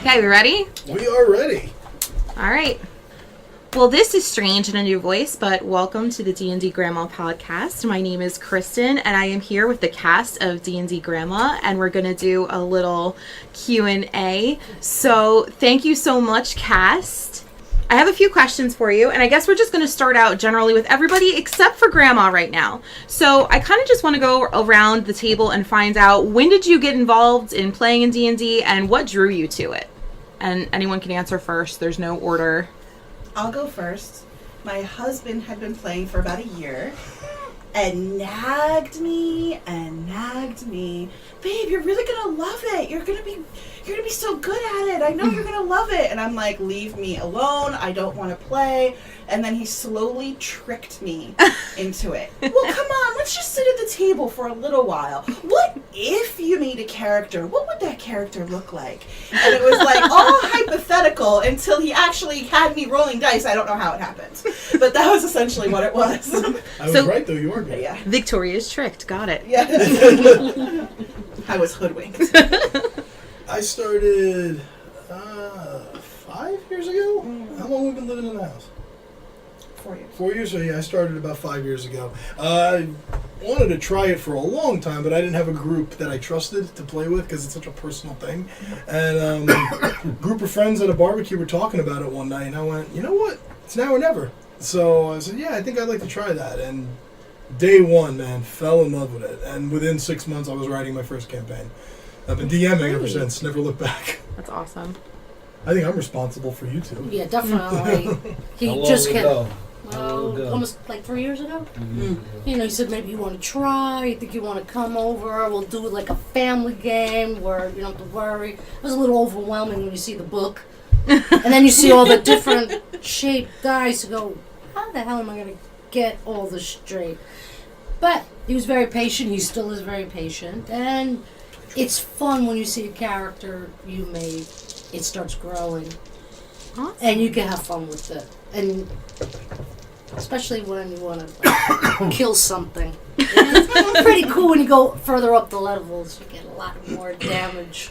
Okay, we ready? We are ready. All right. Well, this is strange in a new voice, but welcome to the D&D Grandma podcast. My name is Kristen, and I am here with the cast of D&D Grandma, and we're going to do a little Q&A. So thank you so much, cast. I have a few questions for you, and I guess we're just going to start out generally with everybody except for Grandma right now. So I kind of just want to go around the table and find out, when did you get involved in playing in D&D, and what drew you to it? And anyone can answer first. There's no order. I'll go first. My husband had been playing for about a year and nagged me. Babe, you're really gonna love it. You're gonna be so good at it. I know you're gonna love it. And I'm like, leave me alone. I don't want to play. And then he slowly tricked me into it. Well, come on, let's just sit at the table for a little while. What if you made a character? What would that character look like? And it was like all hypothetical until he actually had me rolling dice. I don't know how it happened, but that was essentially what it was. I was right, though. You were good. Yeah. Victoria's tricked. Got it. Yeah. I was hoodwinked. I started 5 years ago. How long have we been living in the house? 4 years. 4 years? So yeah, I started about 5 years ago. I wanted to try it for a long time, but I didn't have a group that I trusted to play with because it's such a personal thing. And a group of friends at a barbecue were talking about it one night, and I went, you know what? It's now or never. So I said, yeah, I think I'd like to try that. And day one, man, fell in love with it. And within 6 months, I was writing my first campaign. I've been DMing ever since, never looked back. That's awesome. I think I'm responsible for you two. Yeah, definitely. He just came. Almost like 3 years ago. Mm-hmm. You know, he said maybe you want to try. You think you want to come over? We'll do like a family game where you don't have to worry. It was a little overwhelming when you see the book, and then you see all the different shaped dice. You go, how the hell am I going to get all this straight? But he was very patient. He still is very patient, and it's fun when you see a character you made. It starts growing, Awesome. and you can have fun with it, and especially when you want to kill something. It's pretty cool when you go further up the levels. You get a lot more damage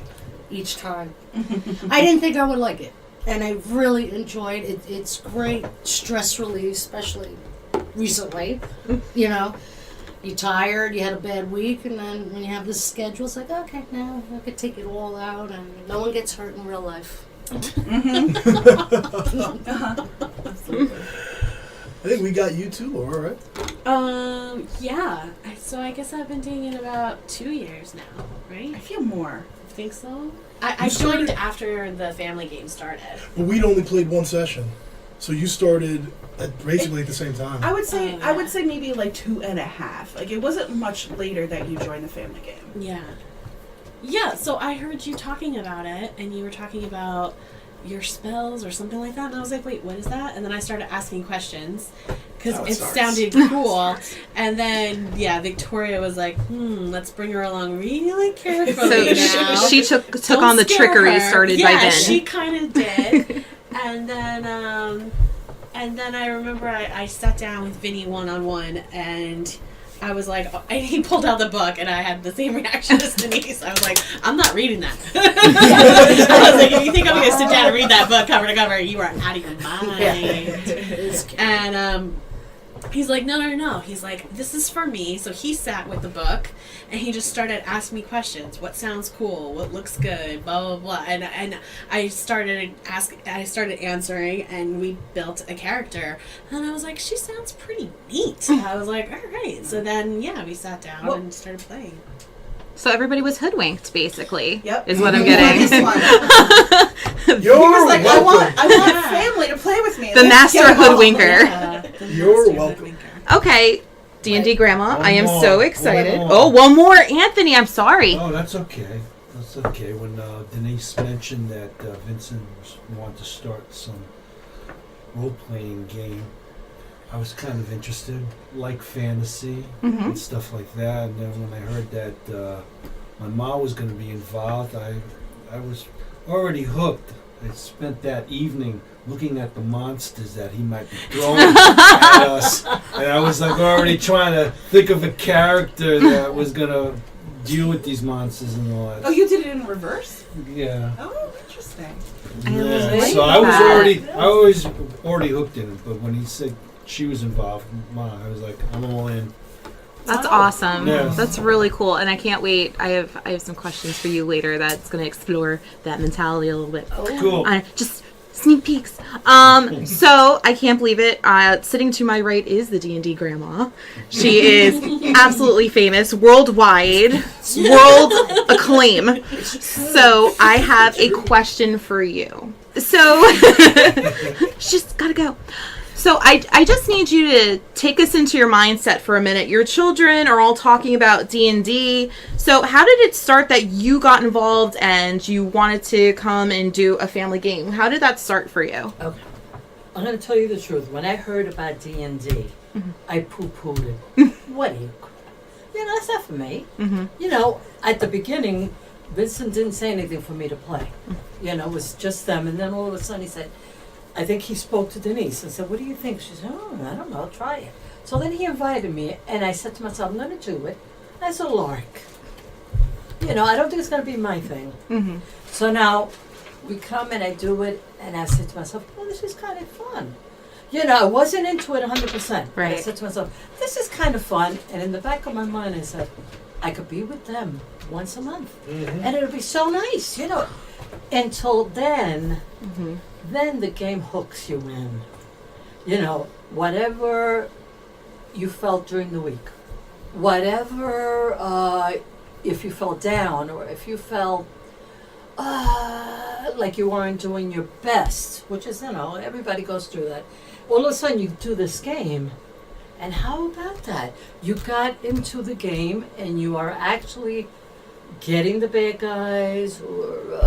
each time. I didn't think I would like it, and I really enjoyed it. It's great stress relief, especially recently. You know, you're tired, you had a bad week, and then when you have this schedule, it's like, okay, now I could take it all out, and no one gets hurt in real life. I think we got you too, Laura, right? Yeah. So I guess I've been doing it about 2 years now, right? I feel more. I think so. I joined after the family game started. But we'd only played one session. So you started at basically at the same time. I would say maybe like 2.5. Like it wasn't much later that you joined the family game. Yeah. Yeah, so I heard you talking about it, and you were talking about your spells or something like that, and I was like, wait, what is that? And then I started asking questions because it sounded cool. And then Victoria was like, let's bring her along really carefully. So she took on the trickery started by then. Yeah, she kind of did. And then I remember I sat down with Vinny one-on-one, and I was like, and he pulled out the book, and I had the same reaction as Denise. I was like, I'm not reading that. I was like, if you think I'm going to sit down and read that book cover to cover, you are out of your mind. And he's like, no. He's like, this is for me. So he sat with the book, and he just started asking me questions. What sounds cool? What looks good? Blah, blah, blah. And I started answering, and we built a character. And I was like, she sounds pretty neat. I was like, all right. So then, we sat down and started playing. So everybody was hoodwinked, basically. Yep. Is what I'm getting. He was like, I want family to play with me. The master hoodwinker. You're welcome. Okay, D&D Grandma, I am so excited. One more. Oh, one more. Anthony, I'm sorry. Oh, that's okay. That's okay. When Denise mentioned that Vincent wanted to start some role-playing game, I was kind of interested, like fantasy and stuff like that. And then when I heard that my mom was going to be involved, I was already hooked. I spent that evening looking at the monsters that he might be throwing at us. And I was like already trying to think of a character that was going to deal with these monsters and all that. Oh, you did it in reverse? Yeah. Oh, interesting. I Yeah. like So I that. was already hooked in it, but when he said she was involved, I was like, I'm all in. That's awesome. Yes. That's really cool, and I can't wait. I have some questions for you later that's going to explore that mentality a little bit. Cool. Just sneak peeks. So I can't believe it. Sitting to my right is the D&D grandma. She is absolutely famous, worldwide, world acclaim. So I have a question for you. So just gotta go. So I just need you to take us into your mindset for a minute. Your children are all talking about D&D. So how did it start that you got involved and you wanted to come and do a family game? How did that start for you? Okay. I'm going to tell you the truth. When I heard about D&D, I poo-pooed it. What are you? That's not for me. At the beginning, Vincent didn't say anything for me to play. It was just them. And then all of a sudden he said, I think he spoke to Denise and said, what do you think? She said, I don't know, try it. So then he invited me, and I said to myself, I'm going to do it as a lark. I don't think it's going to be my thing. So now we come and I do it, and I said to myself, this is kind of fun. I wasn't into it 100%. Right. I said to myself, this is kind of fun. And in the back of my mind, I said, I could be with them once a month. And it would be so nice, Until then, then the game hooks you in. Whatever you felt during the week, whatever, if you felt down or if you felt like you weren't doing your best, which is, everybody goes through that. All of a sudden you do this game, and how about that? You got into the game and you are actually getting the bad guys, or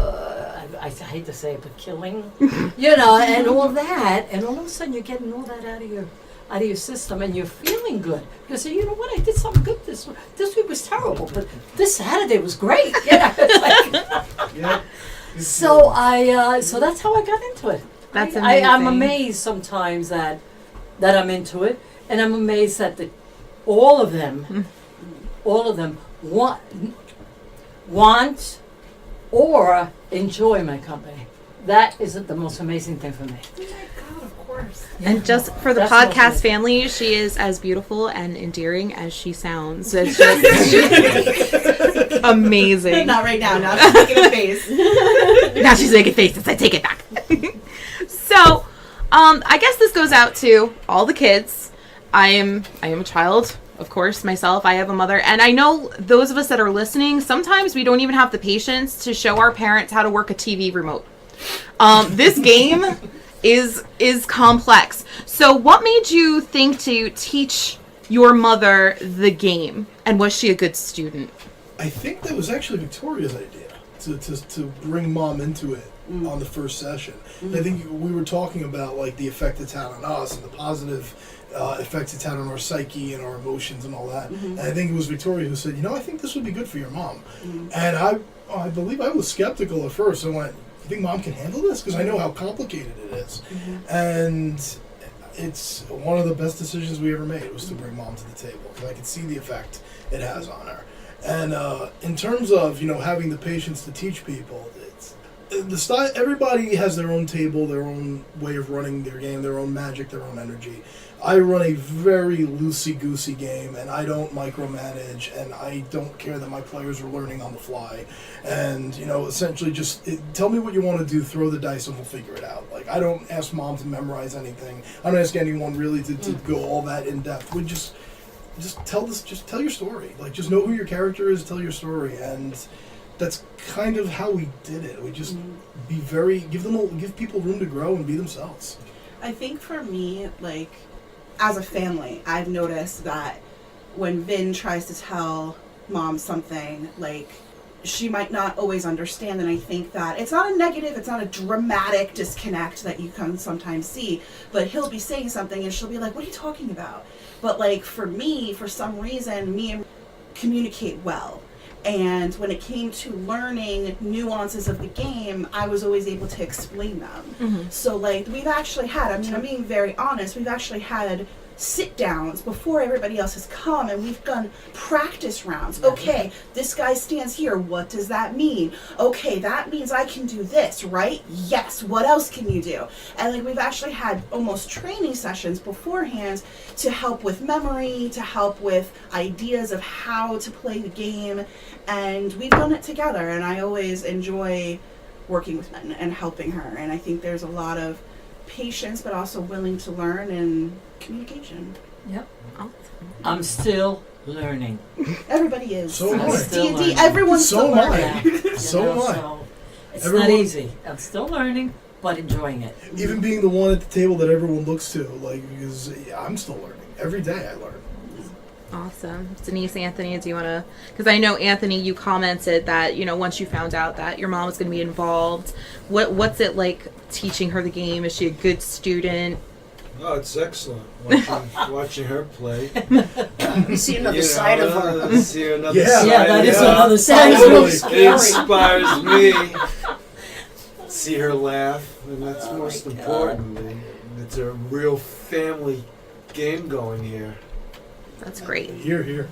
I hate to say it, but killing, and all that, and all of a sudden you're getting all that out of your system, and you're feeling good. You say, you know what, I did something good this week. This week was terrible, but this Saturday was great. So so that's how I got into it. That's I'm amazing. amazed sometimes that I'm into it, and I'm amazed that all of them want or enjoy my company. That is the most amazing thing for me. Oh my God, of course. And just for the That's podcast lovely. family, she is as beautiful and endearing as she sounds. It's just amazing. Not right now. Now she's making a face. Now she's making faces. I take it back. So, I guess this goes out to all the kids. I am a child, of course, myself. I have a mother, and I know those of us that are listening, sometimes we don't even have the patience to show our parents how to work a TV remote. This game is complex. So what made you think to teach your mother the game, and was she a good student? I think that was actually Victoria's idea to bring Mom into it on the first session. I think we were talking about like the effect it's had on us and the positive effects it's had on our psyche and our emotions and all that. And I think it was Victoria who said, I think this would be good for your mom. And I believe I was skeptical at first. I went, you think Mom can handle this? Because I know how complicated it is. And it's one of the best decisions we ever made was to bring Mom to the table, because I could see the effect it has on her. And in terms of having the patience to teach people, it's the style. Everybody has their own table, their own way of running their game, their own magic, their own energy. I run a very loosey-goosey game, and I don't micromanage, and I don't care that my players are learning on the fly. And, essentially just tell me what you want to do, throw the dice, and we'll figure it out. Like, I don't ask Mom to memorize anything. I don't ask anyone really to go all that in-depth. We just tell your story. Like, just know who your character is, tell your story. And that's kind of how we did it. We just give people room to grow and be themselves. I think for me, like, as a family, I've noticed that when Vin tries to tell Mom something, like, she might not always understand, and I think that it's not a negative, it's not a dramatic disconnect that you can sometimes see, but he'll be saying something and she'll be like, what are you talking about? But, like, for me, for some reason, me and communicate well. And when it came to learning nuances of the game, I was always able to explain them. So, like, we've actually had, I'm being very honest, we've actually had sit downs before everybody else has come, and we've done practice rounds. Okay, this guy stands here. What does that mean? Okay, that means I can do this, right? Yes. What else can you do? And like we've actually had almost training sessions beforehand to help with memory, to help with ideas of how to play the game, and we've done it together. And I always enjoy working with men and helping her. And I think there's a lot of patience, but also willing to learn and communication. Yep. Awesome. I'm still learning. Everybody is. So am I. It's Still D&D, learning. everyone's So still am I. learning. You So know, am I. so it's Everyone- not easy. I'm still learning, but enjoying it. Even being the one at the table that everyone looks to, like, because I'm still learning. Every day I learn. Awesome. Denise, Anthony, do you want to, because I know, Anthony, you commented that, once you found out that your mom was going to be involved, what's it like teaching her the game? Is she a good student? Oh, it's excellent watching her play. You see another side of her. See another Yeah. side. Yeah, that is yeah. another side. That's really It scary. inspires me. See her laugh, and that's Oh most my God. important. It's a real family game going here. That's great. Here, here.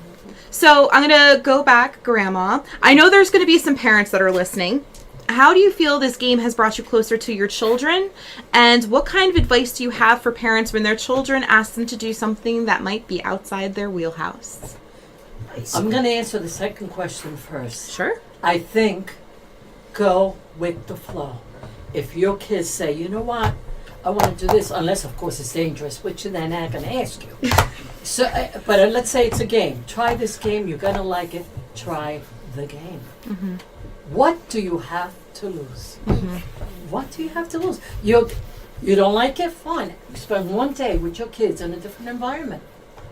So I'm going to go back, Grandma. I know there's going to be some parents that are listening. How do you feel this game has brought you closer to your children? And what kind of advice do you have for parents when their children ask them to do something that might be outside their wheelhouse? I'm going to answer the second question first. Sure. I think go with the flow. If your kids say, you know what, I want to do this, unless of course it's dangerous, which they're not going to ask you. So, but let's say it's a game. Try this game. You're going to like it. Try the game. Mm-hmm. What do you have to lose? Mm-hmm. What do you have to lose? You don't like it? Fine. Spend one day with your kids in a different environment.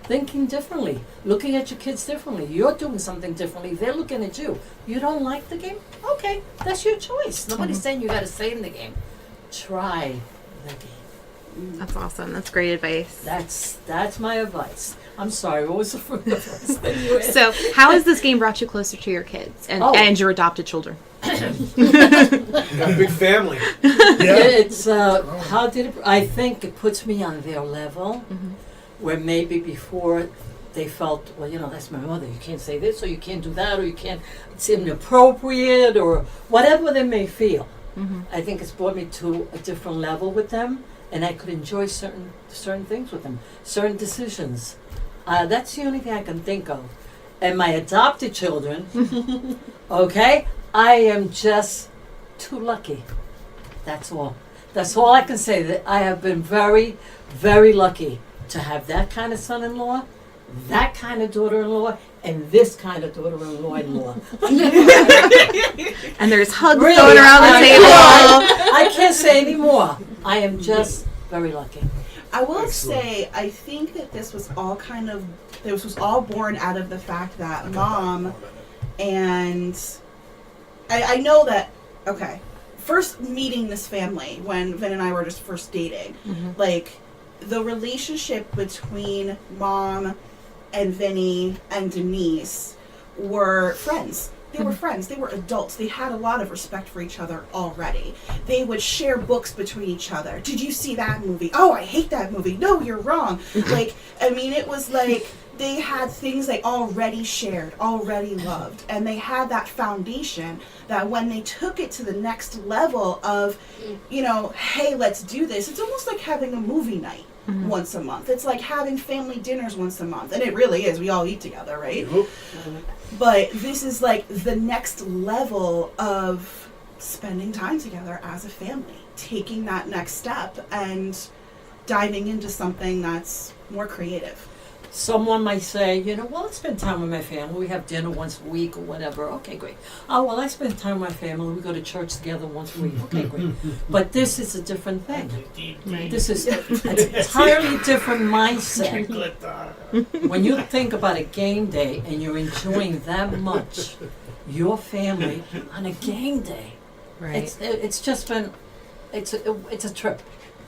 Thinking differently. Looking at your kids differently. You're doing something differently. They're looking at you. You don't like the game? Okay. That's your choice. Nobody's saying you got to stay in the game. Try the game. That's awesome. That's great advice. That's my advice. I'm sorry. What was the first thing you asked? So how has this game brought you closer to your kids and your adopted children? You got a big family. Yeah. It's how did it? I think it puts me on their level, where maybe before they felt, well, that's my mother. You can't say this, or you can't do that, or you can't. It's inappropriate, or whatever they may feel. I think it's brought me to a different level with them, and I could enjoy certain things with them, certain decisions. That's the only thing I can think of. And my adopted children, okay, I am just too lucky. That's all. That's all I can say. That I have been very, very lucky to have that kind of son-in-law, that kind of daughter-in-law, and this kind of daughter-in-law. And there's hugs Really, going around the table. I can't say any more. I am just very lucky. I will Excellent. say, I think that this was all born out of the fact that Mom and I know that, okay, first meeting this family when Vin and I were just first dating, like the relationship between Mom and Vinny and Denise were friends. They were friends. They were adults. They had a lot of respect for each other already. They would share books between each other. Did you see that movie? Oh, I hate that movie. No, you're wrong. It was like they had things they already shared, already loved. And they had that foundation that when they took it to the next level of, hey, let's do this. It's almost like having a movie night. Once a month. It's like having family dinners once a month. And it really is. We all eat together, right? But this is like the next level of spending time together as a family. Taking that next step and diving into something that's more creative. Someone might say, well, I spend time with my family. We have dinner once a week or whatever. Okay, great. Oh, well, I spend time with my family. We go to church together once a week. Okay, great. But this is a different thing. This is an entirely different mindset. When you think about a game day and you're enjoying that much your family on a game day, Right. it's just been, it's a trip.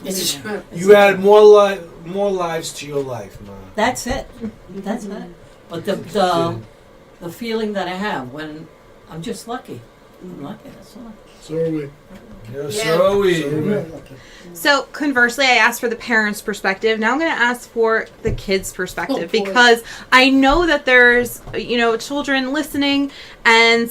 It's true. You add more lives to your life, man. That's it. That's it. But the feeling that I have when I'm just lucky. I'm lucky, that's all. So are we. Yeah, Yeah. so are we. So are we. Really lucky. So conversely, I asked for the parents' perspective. Now I'm going to ask for the kids' perspective Oh, boy. because I know that there's, children listening, and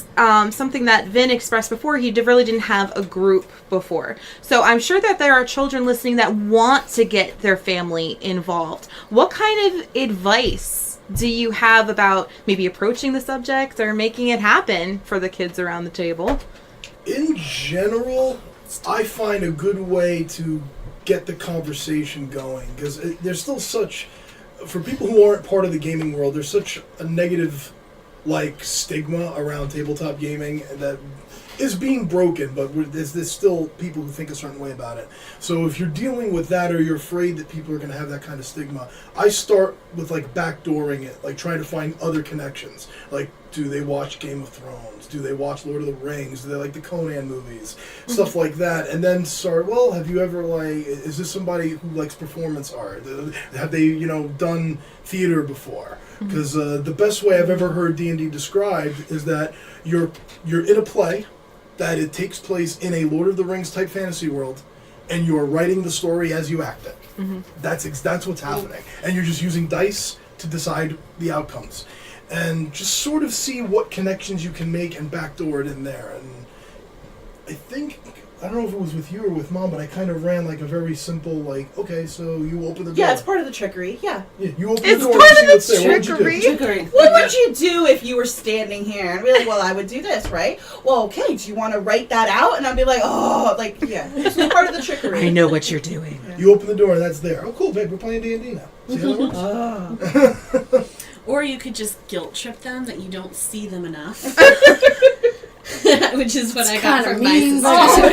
something that Vin expressed before, he really didn't have a group before. So I'm sure that there are children listening that want to get their family involved. What kind of advice do you have about maybe approaching the subject or making it happen for the kids around the table? In general, I find a good way to get the conversation going because there's still such, for people who aren't part of the gaming world, there's such a negative, stigma around tabletop gaming that is being broken, but there's still people who think a certain way about it. So if you're dealing with that or you're afraid that people are going to have that kind of stigma, I start with backdooring it, trying to find other connections. Do they watch Game of Thrones? Do they watch Lord of the Rings? Do they like the Conan movies? Stuff like that. And then start, well, have you ever, is this somebody who likes performance art? Have they, done theater before? Because the best way I've ever heard D&D described is that you're in a play, that it takes place in a Lord of the Rings type fantasy world, and you're writing the story as you act it. Mm-hmm. That's what's happening. And you're just using dice to decide the outcomes. And just sort of see what connections you can make and backdoor it in there. And I think, I don't know if it was with you or with Mom, but I kind of ran a very simple, okay, so you open the door. Yeah, it's part of the trickery. Yeah. Yeah, you open It's the door part and of see the what's there. What would you do? Trickery. What would you do if you were standing here and be like, well, I would do this, right? Well, okay, do you want to write that out? And I'd be like, yeah. It's part of the trickery. I know what you're doing. You open the door and that's there. Oh, cool, babe, we're playing D&D now. See how that works? Or you could just guilt trip them that you don't see them enough. Which is what I got kinda from my mean, sister.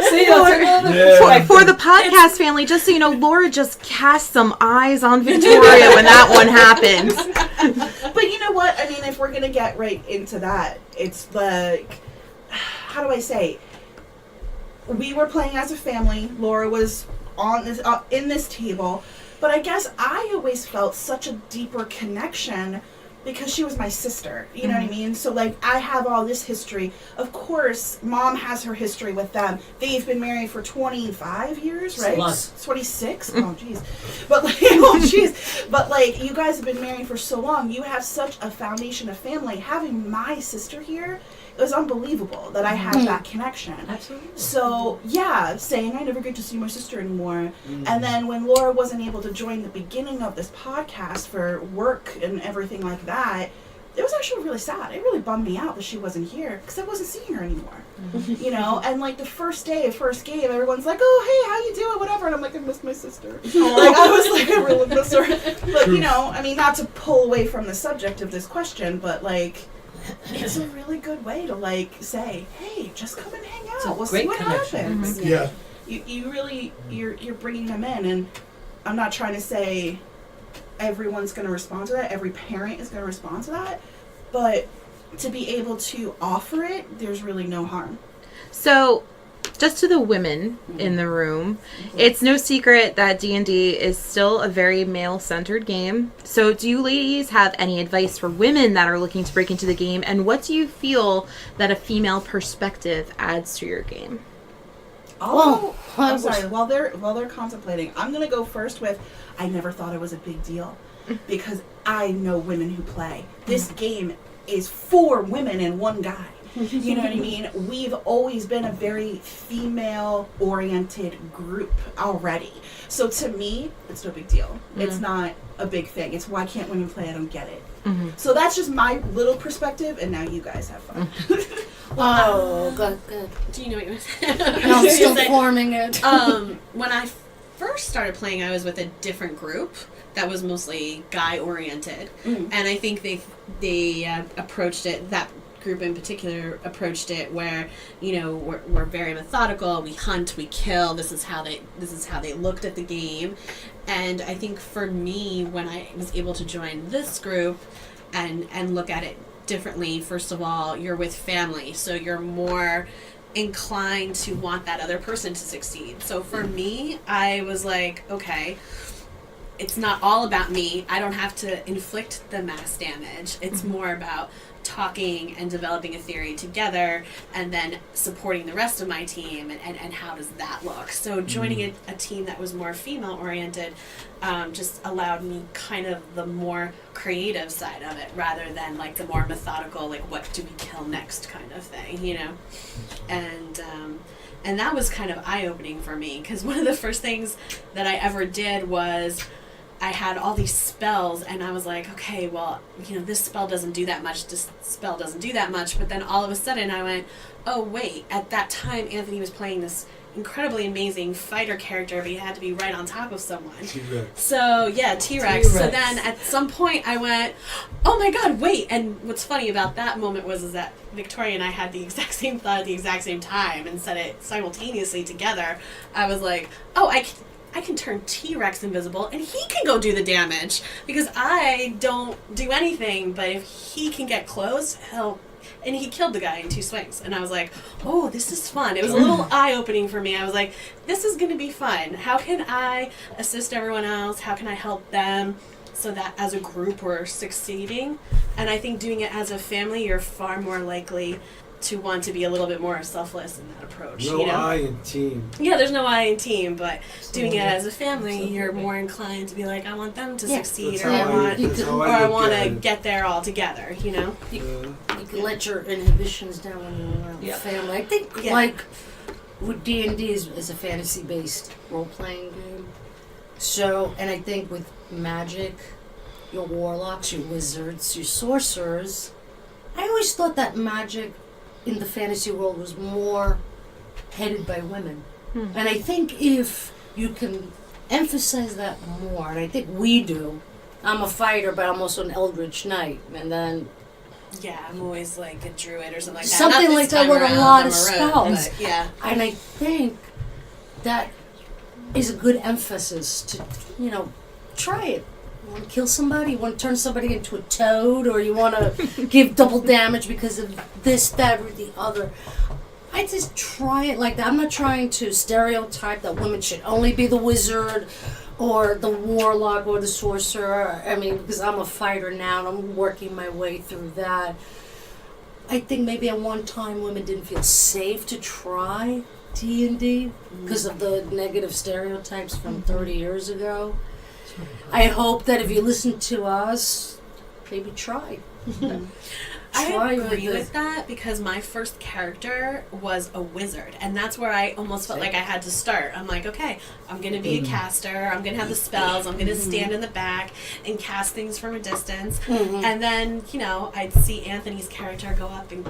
See, that's another Yeah. For the podcast family, just so you know, Laura just cast some eyes on Victoria when that one happened. But you know what? I mean, if we're going to get right into that, it's how do I say? We were playing as a family. Laura was on this in this table. But I guess I always felt such a deeper connection because she was my sister. You know what I mean? So, I have all this history. Of course, Mom has her history with them. They've been married for 25 years, right? Plus. 26? Oh, jeez. But, oh, jeez. But, you guys have been married for so long. You have such a foundation of family. Having my sister here, it was unbelievable that I had that connection. Absolutely. So, yeah, saying I never get to see my sister anymore. And then when Laura wasn't able to join the beginning of this podcast for work and everything like that, it was actually really sad. It really bummed me out that she wasn't here because I wasn't seeing her anymore. And the first day, first game, everyone's like, oh, hey, how you doing, whatever. And I'm like, I missed my sister. I was like, I really miss her. But, I mean, not to pull away from the subject of this question, but, it's a really good way to say, hey, just come and hang out. We'll see what happens. Yeah. You really you're bringing them in, and I'm not trying to say everyone's going to respond to that. Every parent is going to respond to that, but to be able to offer it, there's really no harm. So, just to the women in the room, it's no secret that D&D is still a very male-centered game. So do you ladies have any advice for women that are looking to break into the game? And what do you feel that a female perspective adds to your game? I'm sorry. While they're contemplating, I'm gonna go first with. I never thought it was a big deal, because I know women who play. This game is for women and one guy. You know what I mean? We've always been a very female-oriented group already. So to me, it's no big deal. It's not a big thing. It's why can't women play? I don't get it. So that's just my little perspective, and now you guys have fun. Oh, good. Do you know what you're saying? No, I'm still forming it. When I first started playing, I was with a different group that was mostly guy-oriented. And I think they approached it, that group in particular approached it where, we're very methodical, we hunt, we kill, this is how they looked at the game. And I think for me, when I was able to join this group and look at it differently, first of all, you're with family, so you're more inclined to want that other person to succeed. So for me, I was like, okay, it's not all about me. I don't have to inflict the mass damage. It's more about talking and developing a theory together, and then supporting the rest of my team, and how does that look. So joining a team that was more female oriented just allowed me kind of the more creative side of it, rather than like the more methodical, like what do we kill next kind of thing, you know. And that was kind of eye-opening for me, because one of the first things that I ever did was I had all these spells, and I was like, okay, well, you know, this spell doesn't do that much, this spell doesn't do that much. But then all of a sudden I went, oh, wait, at that time Anthony was playing this incredibly amazing fighter character, but he had to be right on top of someone. T-Rex. So, yeah, T-Rex. So then at some point I went, oh my god, wait. And what's funny about that moment is that Victoria and I had the exact same thought at the exact same time and said it simultaneously together. I was like, oh, I can turn T-Rex invisible, and he can go do the damage, because I don't do anything, but if he can get close, and he killed the guy in 2 swings. And I was like, oh, this is fun. It was a little eye-opening for me. I was like, this is going to be fun. How can I assist everyone else? How can I help them so that as a group we're succeeding? And I think doing it as a family, you're far more likely to want to be a little bit more selfless in that approach. No you know? I in team. Yeah, there's no I in team, but doing it as a family, you're more inclined to be like, I want them to succeed, That's or how I look want at to it. get there all together, you know? Yeah. You can let your inhibitions down when you're around family. I think, like, with D&D is a fantasy-based role-playing game. So, and I think with magic, your warlocks, your wizards, your sorcerers, I always thought that magic in the fantasy world was more headed by women. And I think if you can emphasize that more, and I think we do, I'm a fighter, but I'm also an eldritch knight, and then Yeah, I'm always like a druid or something like that. something Not like this that time with a around, lot I'm of rogue, spells. but yeah. And I think that is a good emphasis to, you know, try it. You want to kill somebody? You want to turn somebody into a toad? Or you want to give double damage because of this, that, or the other? I just try it like that. I'm not trying to stereotype that women should only be the wizard or the warlock or the sorcerer. I mean, because I'm a fighter now and I'm working my way through that. I think maybe at one time women didn't feel safe to try D&D because of the negative stereotypes from 30 years ago. I hope that if you listen to us, maybe try. I agree with that, because my first character was a wizard, and that's where I almost felt like I had to start. I'm like, okay, I'm going to be a caster, I'm going to have the spells, I'm going to stand in the back and cast things from a distance, and then, you know, I'd see Anthony's character go up and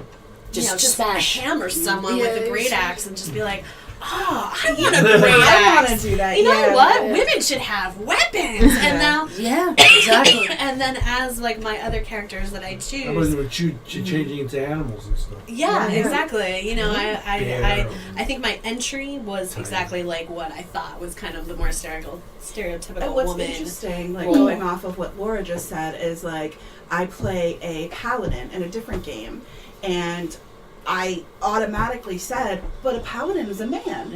just smash. hammer someone Yeah, with a great exactly. axe and just be like, oh, I want a great I want axe. to do that. You know yeah, what? yeah. Women should have weapons. And now, Yeah, exactly. and then as like my other characters that I I was choose, changing into animals and stuff. yeah, Yeah. exactly. You know, Yeah. I think my entry was exactly like what I thought was kind of the more stereotypical And what's woman. interesting, like role. going off of what Laura just said, is like I play a paladin in a different game, and I automatically said, but a paladin is a man.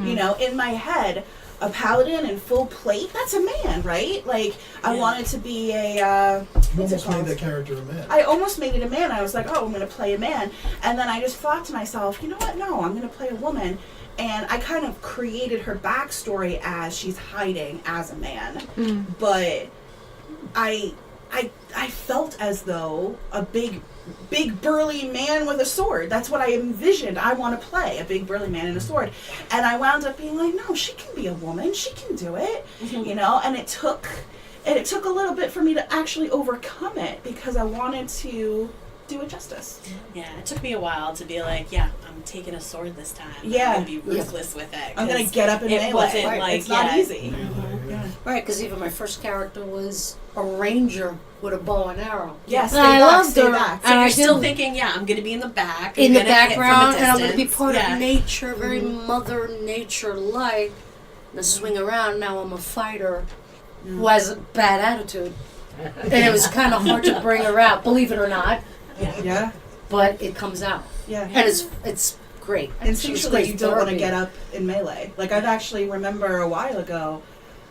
You know, in my head, a paladin in full plate, that's a man, right? Like, I Yeah. wanted to be a, You what's it almost made called? that character a man. I almost made it a man. I was like, oh, I'm going to play a man. And then I just thought to myself, you know what? No, I'm going to play a woman. And I kind of created her backstory as she's hiding as a man. But I felt as though a big burly man with a sword. That's what I envisioned. I want to play a big burly man and a sword. And I wound up being like, no, she can be a woman. She can do it. You know, and it took a little bit for me to actually overcome it, because I wanted to do it justice. Yeah, it took me a while to be like, yeah, I'm taking a sword this time. Yeah. I'm gonna be ruthless with it. I'm going 'cause to get up and it melee. wasn't Right? like, It's not yeah. easy. Right, because even my first character was a ranger with a bow and arrow. Yeah, and stay I back, loved stay her. back. So And you're I still did thinking, yeah, I'm gonna be in the back, in I'm the gonna hit from a background, and I'm going to be distance. part Yeah. of nature, very mother nature-like. And I swing around. Now I'm a fighter who has a bad attitude, and it was kind of hard to bring her out, believe it or not. Yeah. But it comes out, Yeah. and it's great. She was Instinctually, great you don't want to therapy. get up in melee. Like, I've actually remember a while ago,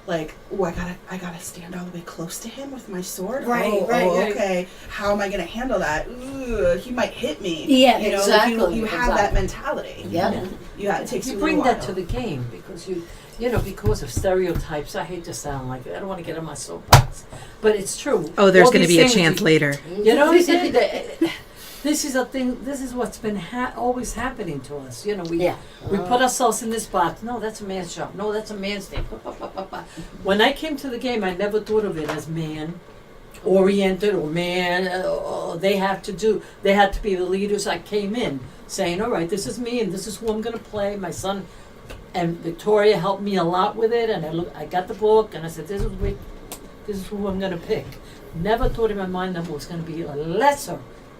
like, oh, I gotta stand all the way close to him with my sword. Right, right. Okay, how am I gonna handle that? Ooh, he might hit me. Yeah, you know, exactly. You have that mentality. Yeah. It takes you You a bring little that while. to the game because because of stereotypes. I hate to sound like it. I don't want to get on my soapbox, but it's true. Oh, there's All going to these be a things chance later. You know what I'm saying? This is a thing. This is what's been always happening to us. We put ourselves in this box. No, that's a man's job. No, that's a man's thing. When I came to the game, I never thought of it as man oriented or man. They had to be the leaders. I came in saying, all right, this is me and this is who I'm going to play. My son and Victoria helped me a lot with it, and I got the book and I said, this is who I'm going to pick. Never thought in my mind that it was going to be a lesser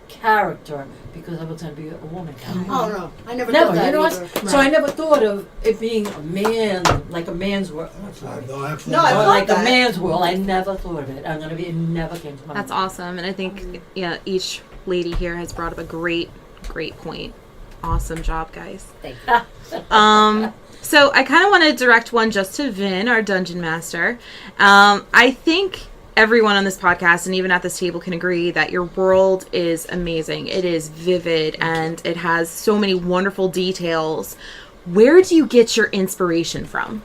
character because I was going to be a woman character. Oh no, I never thought that either. So I never thought of it being a man, like a man's world. No, absolutely. No, I Or thought like that. a man's world. I never thought of it. It never came to my That's mind. awesome. And I think each lady here has brought up a great point. Awesome job, guys. Thank you. So I kind of want to direct one just to Vin, our dungeon master. I think everyone on this podcast and even at this table can agree that your world is amazing. It is vivid and it has so many wonderful details. Where do you get your inspiration from?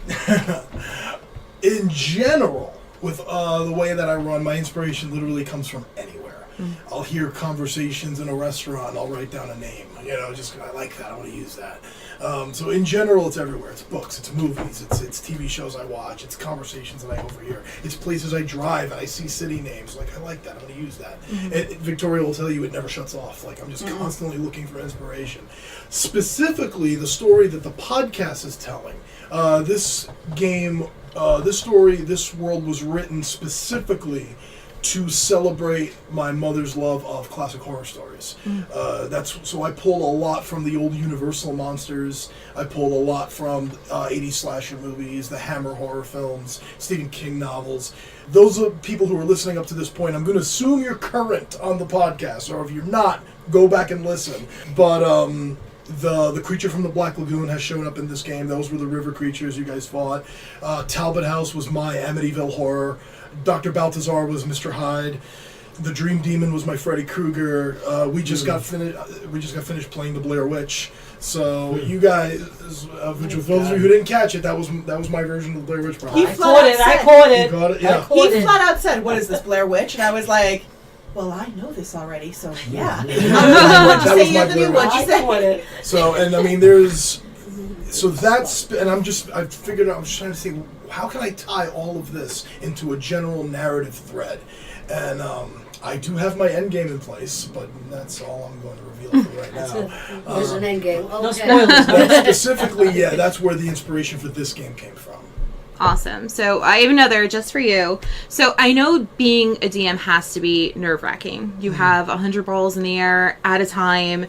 In general, with the way that I run, my inspiration literally comes from anywhere. I'll hear conversations in a restaurant, I'll write down a name. I like that, I want to use that. So in general, it's everywhere. It's books, it's movies, it's TV shows I watch, it's conversations that I overhear, it's places I drive and I see city names. Like, I like that, I'm going to use that. Victoria will tell you it never shuts off. Like, I'm just constantly looking for inspiration. Specifically, the story that the podcast is telling. This game, this world was written specifically to celebrate my mother's love of classic horror stories. So I pulled a lot from the old Universal monsters. I pulled a lot from 80s slasher movies, the Hammer horror films, Stephen King novels. Those are people who are listening up to this point. I'm going to assume you're current on the podcast, or if you're not, go back and listen. But the creature from the Black Lagoon has shown up in this game. Those were the river creatures you guys fought. Talbot House was my Amityville horror. Dr. Balthazar was Mr. Hyde. The Dream Demon was my Freddy Krueger. We just got finished playing the Blair Witch. So you guys, which for those of you who didn't catch it, that was my version of the Blair Witch. He I flat caught out it. You got it? Yeah. He flat out said, "What is this, Blair Witch?" And I was like, "Well, I know this already, so yeah." What'd you That was say, my Anthony? Blair What'd you I say? caught it. So, and I mean, there's, so that's, and I'm just trying to see, how can I tie all of this into a general narrative thread? And I do have my end game in place, but that's all I'm going to reveal for right now. There's an end game. No Okay. spoilers. But specifically, yeah, that's where the inspiration for this game came from. Awesome. So I have another just for you. So I know being a DM has to be nerve-wracking. You have 100 balls in the air at a time.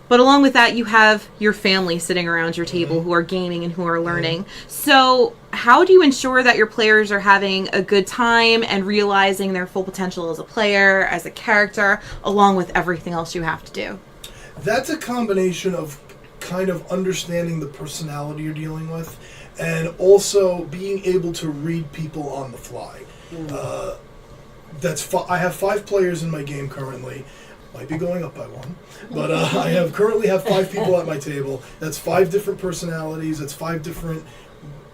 But along with that, you have your family sitting around your table who are gaming and who are learning. So how do you ensure that your players are having a good time and realizing their full potential as a player, as a character, along with everything else you have to do? That's a combination of kind of understanding the personality you're dealing with and also being able to read people on the fly. I have 5 players in my game currently. Might be going up by 1, but I currently have 5 people at my table. That's 5 different personalities. That's 5 different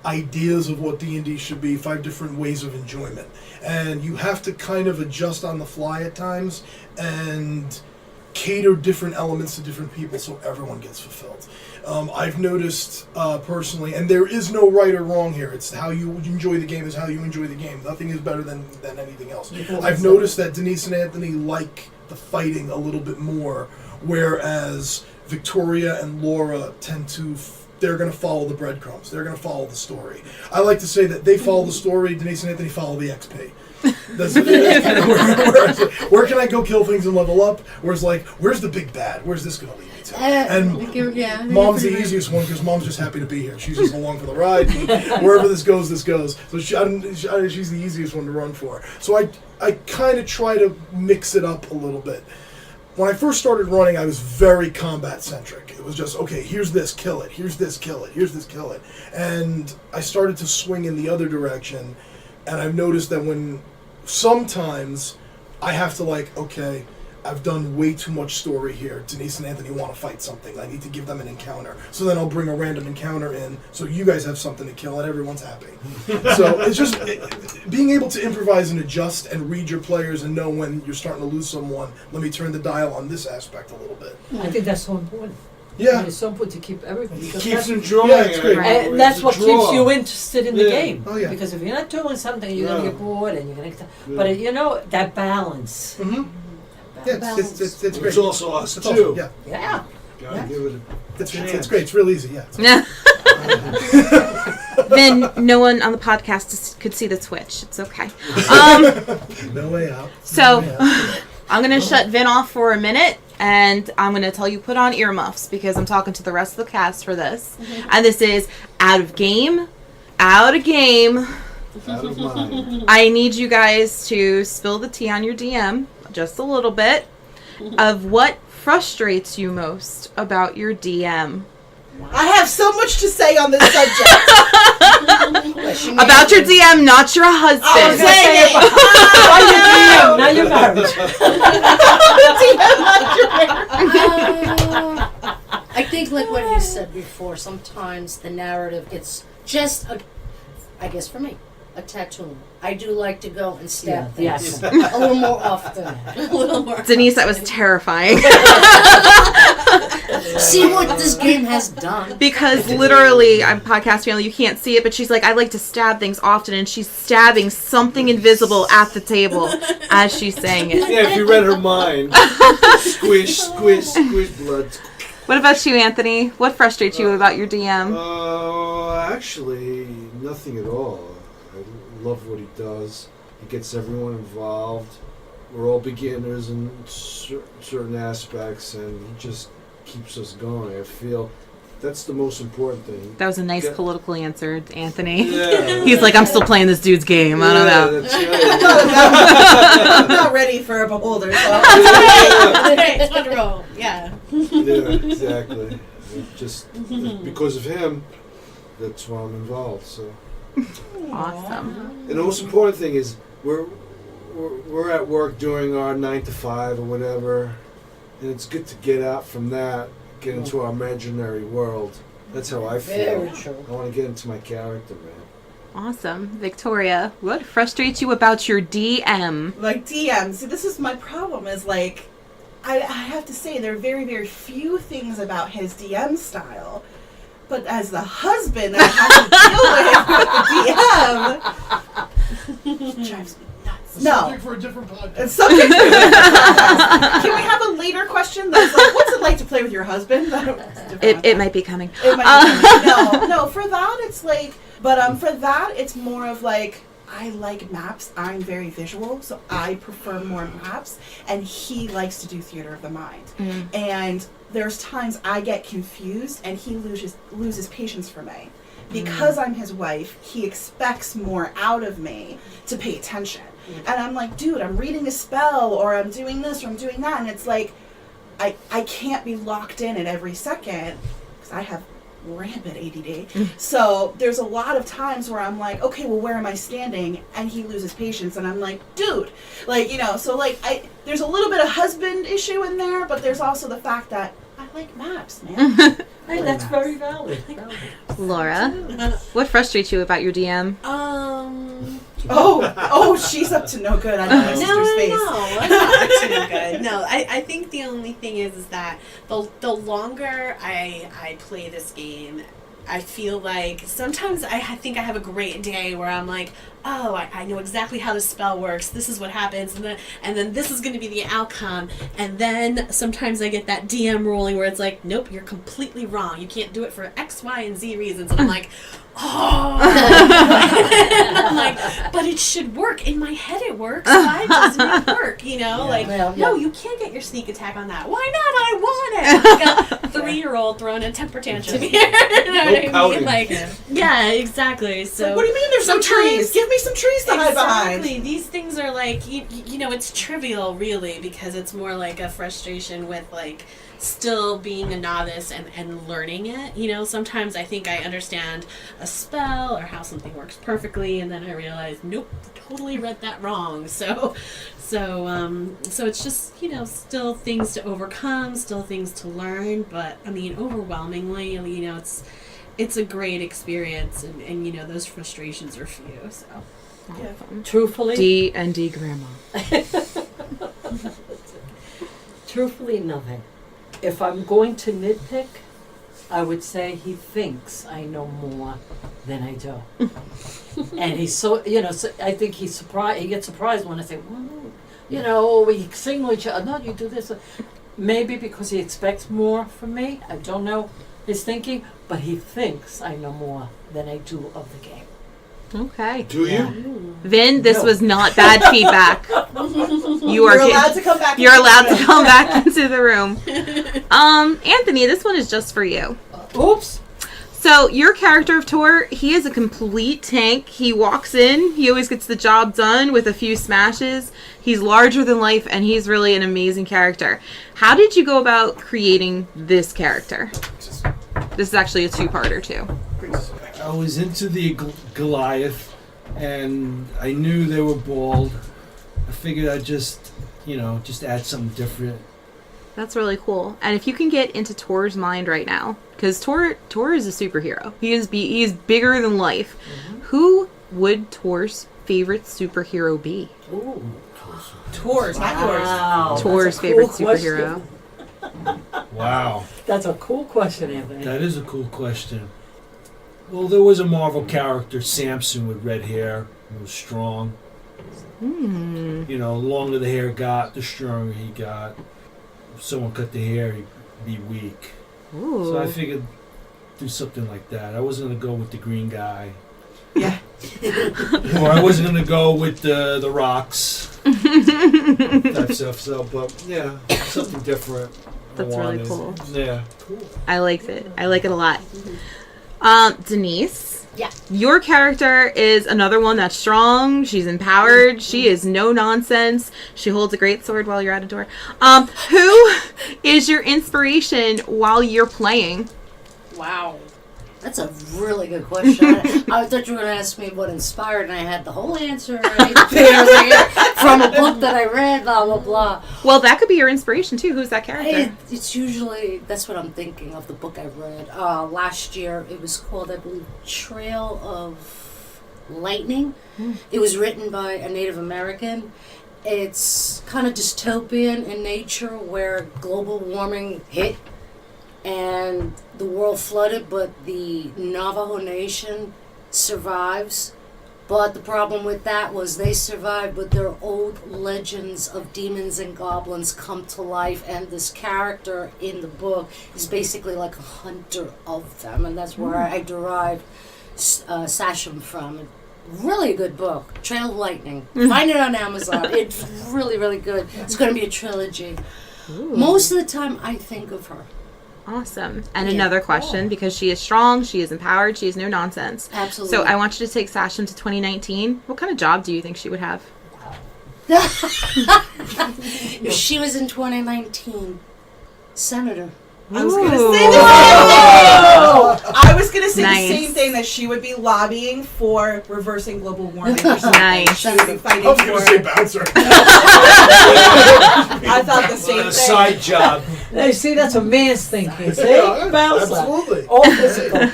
ideas of what D&D should be. 5 different ways of enjoyment, and you have to kind of adjust on the fly at times and cater different elements to different people so everyone gets fulfilled. I've noticed personally, and there is no right or wrong here. It's how you enjoy the game is how you enjoy the game. Nothing is better than anything else. I've noticed that Denise and Anthony like the fighting a little bit more, whereas Victoria and Laura tend to they're going to follow the breadcrumbs. They're going to follow the story. I like to say that they follow the story. Denise and Anthony follow the XP. That's kind of where can I go kill things and level up? Where's where's the big bad? Where's this going to lead me to? And Mom's the easiest one because Mom's just happy to be here. She's just along for the ride. Wherever this goes, this goes. So she's the easiest one to run for. So I kind of try to mix it up a little bit. when I first started running, I was very combat centric. It was just, okay, here's this, kill it. Here's this, kill it. Here's this, kill it. And I started to swing in the other direction, and I've noticed that when sometimes I have to like, okay, I've done way too much story here. Denise and Anthony want to fight something. I need to give them an encounter. So then I'll bring a random encounter in so you guys have something to kill and everyone's happy. So it's just being able to improvise and adjust and read your players and know when you're starting to lose someone. Let me turn the dial on this aspect a little bit. I think that's so important. Yeah. It's so important to keep everybody. It because keeps that's- them drawing. Yeah, it's great. And that's It's a what draw. keeps you interested in the Yeah. game. Oh, yeah. Because if you're not doing something, you're gonna Yeah. get bored, and you're gonna. Yeah. But you know that balance. Mm-hmm. Yeah, it's great. It's also us It's too. awesome, yeah. Yeah. Gotta Yeah. give it It's great. It's real easy, yeah. Yeah. Then no one on the podcast could see the Twitch. It's okay. No way out. So- No way out. I'm going to shut Vin off for a minute, and I'm going to tell you put on earmuffs because I'm talking to the rest of the cast for this. And this is out of game. Out of game. out of mind. I need you guys to spill the tea on your DM just a little bit of what frustrates you most about your DM. I have so much to say on this subject. About your DM, not your husband. Oh, dang it. Now you're married. I think like what you said before, sometimes the narrative gets just, I guess for me, a tattoo. I do like to go and stab Yeah, things yes. a little more often. A little more. Denise, that was terrifying. See what this game has done. Because literally, I'm podcast family, you can't see it, but she's like, I like to stab things often, and she's stabbing something invisible at the table as she's saying it. Yeah, if you read her mind. Squish, squish, squish, blood. What about you, Anthony? What frustrates you about your DM? Actually, nothing at all. I love what he does. He gets everyone involved. We're all beginners in certain aspects, and he just keeps us going. I feel that's the most important thing. That was a nice Yeah. political answer, Anthony. Yeah. He's like, I'm still playing this dude's game. I don't know. That's right. I'm not ready for a beholder, so. It's fun to roll. Yeah. Yeah, exactly. Just because of him, that's why I'm involved. So, Awesome. and the most important thing is we're at work doing our 9 to 5 or whatever, and it's good to get out from that, get into our imaginary world. That's how I feel. Very true. I want to get into my character, man. Awesome. Victoria, what frustrates you about your DM? Like DM, see, this is my problem. Is like, I have to say there are very, very few things about his DM style, but as the husband, I have to deal with the DM. It drives me nuts. No, Subject for a different podcast. it's subject to Can we have a later question that's like, what's it like to play with your husband? It might be coming. It might be no. For that, it's like, but for that, it's more of like, I like maps. I'm very visual, so I prefer more maps. And he likes to do theater of the mind. And there's times I get confused, and he loses patience for me. Because I'm his wife, he expects more out of me to pay attention. And I'm like, dude, I'm reading a spell, or I'm doing this, or I'm doing that. And it's like, I can't be locked in at every second, because I have rampant ADD. So there's a lot of times where I'm like, okay, well, where am I standing? And he loses patience, and I'm like, dude, like, so like, there's a little bit of husband issue in there, but there's also the fact that I like maps, man. Hey, that's very valid. Laura, what frustrates you about your DM? Oh, she's up to no good. I know my sister's face. No, I'm not up to no good. No, I think the only thing is that the longer I play this game, I feel like sometimes I think I have a great day where I'm like, oh, I know exactly how this spell works. This is what happens, and then this is going to be the outcome. And then sometimes I get that DM rolling where it's like, nope, you're completely wrong. You can't do it for X, Y, and Z reasons. And I'm like, oh. And I'm like, but it should work. In my head it works. Why doesn't it work? You know, no, you can't get your sneak attack on that. Why not? I want it. Like a 3-year-old throwing a temper tantrum here. You know what I pouting. mean? Like, yeah, exactly. So Like, what do you mean there's no trees? Give me some trees to hide behind. Exactly. These things are like, you know, it's trivial really because it's more like a frustration with like still being a novice and learning it. You know, sometimes I think I understand a spell or how something works perfectly and then I realize, nope, totally read that wrong. So it's just, you know, still things to overcome, still things to learn, but I mean, overwhelmingly, you know, it's a great experience and you know, those frustrations are few, so. Truthfully, D&D grandma. truthfully, nothing. If I'm going to nitpick, I would say he thinks I know more than I do. And he's so, you know, so I think he's surprised. He gets surprised when I say, well, you know, we signal each other. No, you do this. Maybe because he expects more from me. I don't know his thinking, but he thinks I know more than I do of the game. Okay. Do you? Yeah. Vin, this No. was not bad feedback. You're allowed to come back. You're into allowed the to room. come back into the room. Anthony, this one is just for you. Oops. So your character of Tor, he is a complete tank. He walks in, he always gets the job done with a few smashes. He's larger than life, and he's really an amazing character. How did you go about creating this character? This is actually a two-parter too. I was into the Goliath, and I knew they were bald. I figured I'd just add something different. That's really cool. And if you can get into Tor's mind right now, because Tor is a superhero. He is bigger than life. Mm-hmm. Who would Tor's favorite superhero be? Ooh. Tours, not yours. Wow. Tor's That's a favorite cool question. superhero. Wow. That's a cool question, Anthony. That is a cool question. Well, there was a Marvel character, Samson, with red hair. He was strong. Hmm. You know, the longer the hair got, the stronger he got. If someone cut the hair, he'd be weak. Ooh. So I figured do something like that. I wasn't going to go with the green guy. Yeah. Or I wasn't going to go with the rocks. That stuff. So, but yeah, something different. I That's really wanted. cool. Yeah. I liked it. I like it a lot. Denise. Yeah. Your character is another one that's strong. She's empowered. She is no nonsense. She holds a great sword while you're at a door. Who is your inspiration while you're playing? Wow. That's a really good question. I thought you were going to ask me what inspired, and I had the whole answer right there from a book that I read, blah, blah, blah. Well, that could be your inspiration too. Who's that character? It's usually, that's what I'm thinking of the book I read. Last year, it was called, I believe, Trail of Lightning. It was written by a Native American. It's kind of dystopian in nature where global warming hit and the world flooded, but the Navajo Nation survives. But the problem with that was they survived, but their old legends of demons and goblins come to life, and this character in the book is basically like a hunter of them, and that's where I derived Sasham from. Really a good book, Trail of Lightning. Find it on Amazon. It's really, really good. It's going to be a trilogy. Ooh. Most of the time, I think of her. Awesome. And Yeah. another question, because she is strong, she is empowered, she is no nonsense. Absolutely. So I want you to take Sasham to 2019. What kind of job do you think she would have? If she was in 2019, senator. I was gonna Ooh. say the same thing. I was gonna say Nice. the same thing, that she would be lobbying for reversing global warming. Or something. Nice. She would be fighting I was going to for. say bouncer. I thought the same A thing. side job. Hey, see, that's a man's thinking. See? Yeah, Bouncer. absolutely. All physical.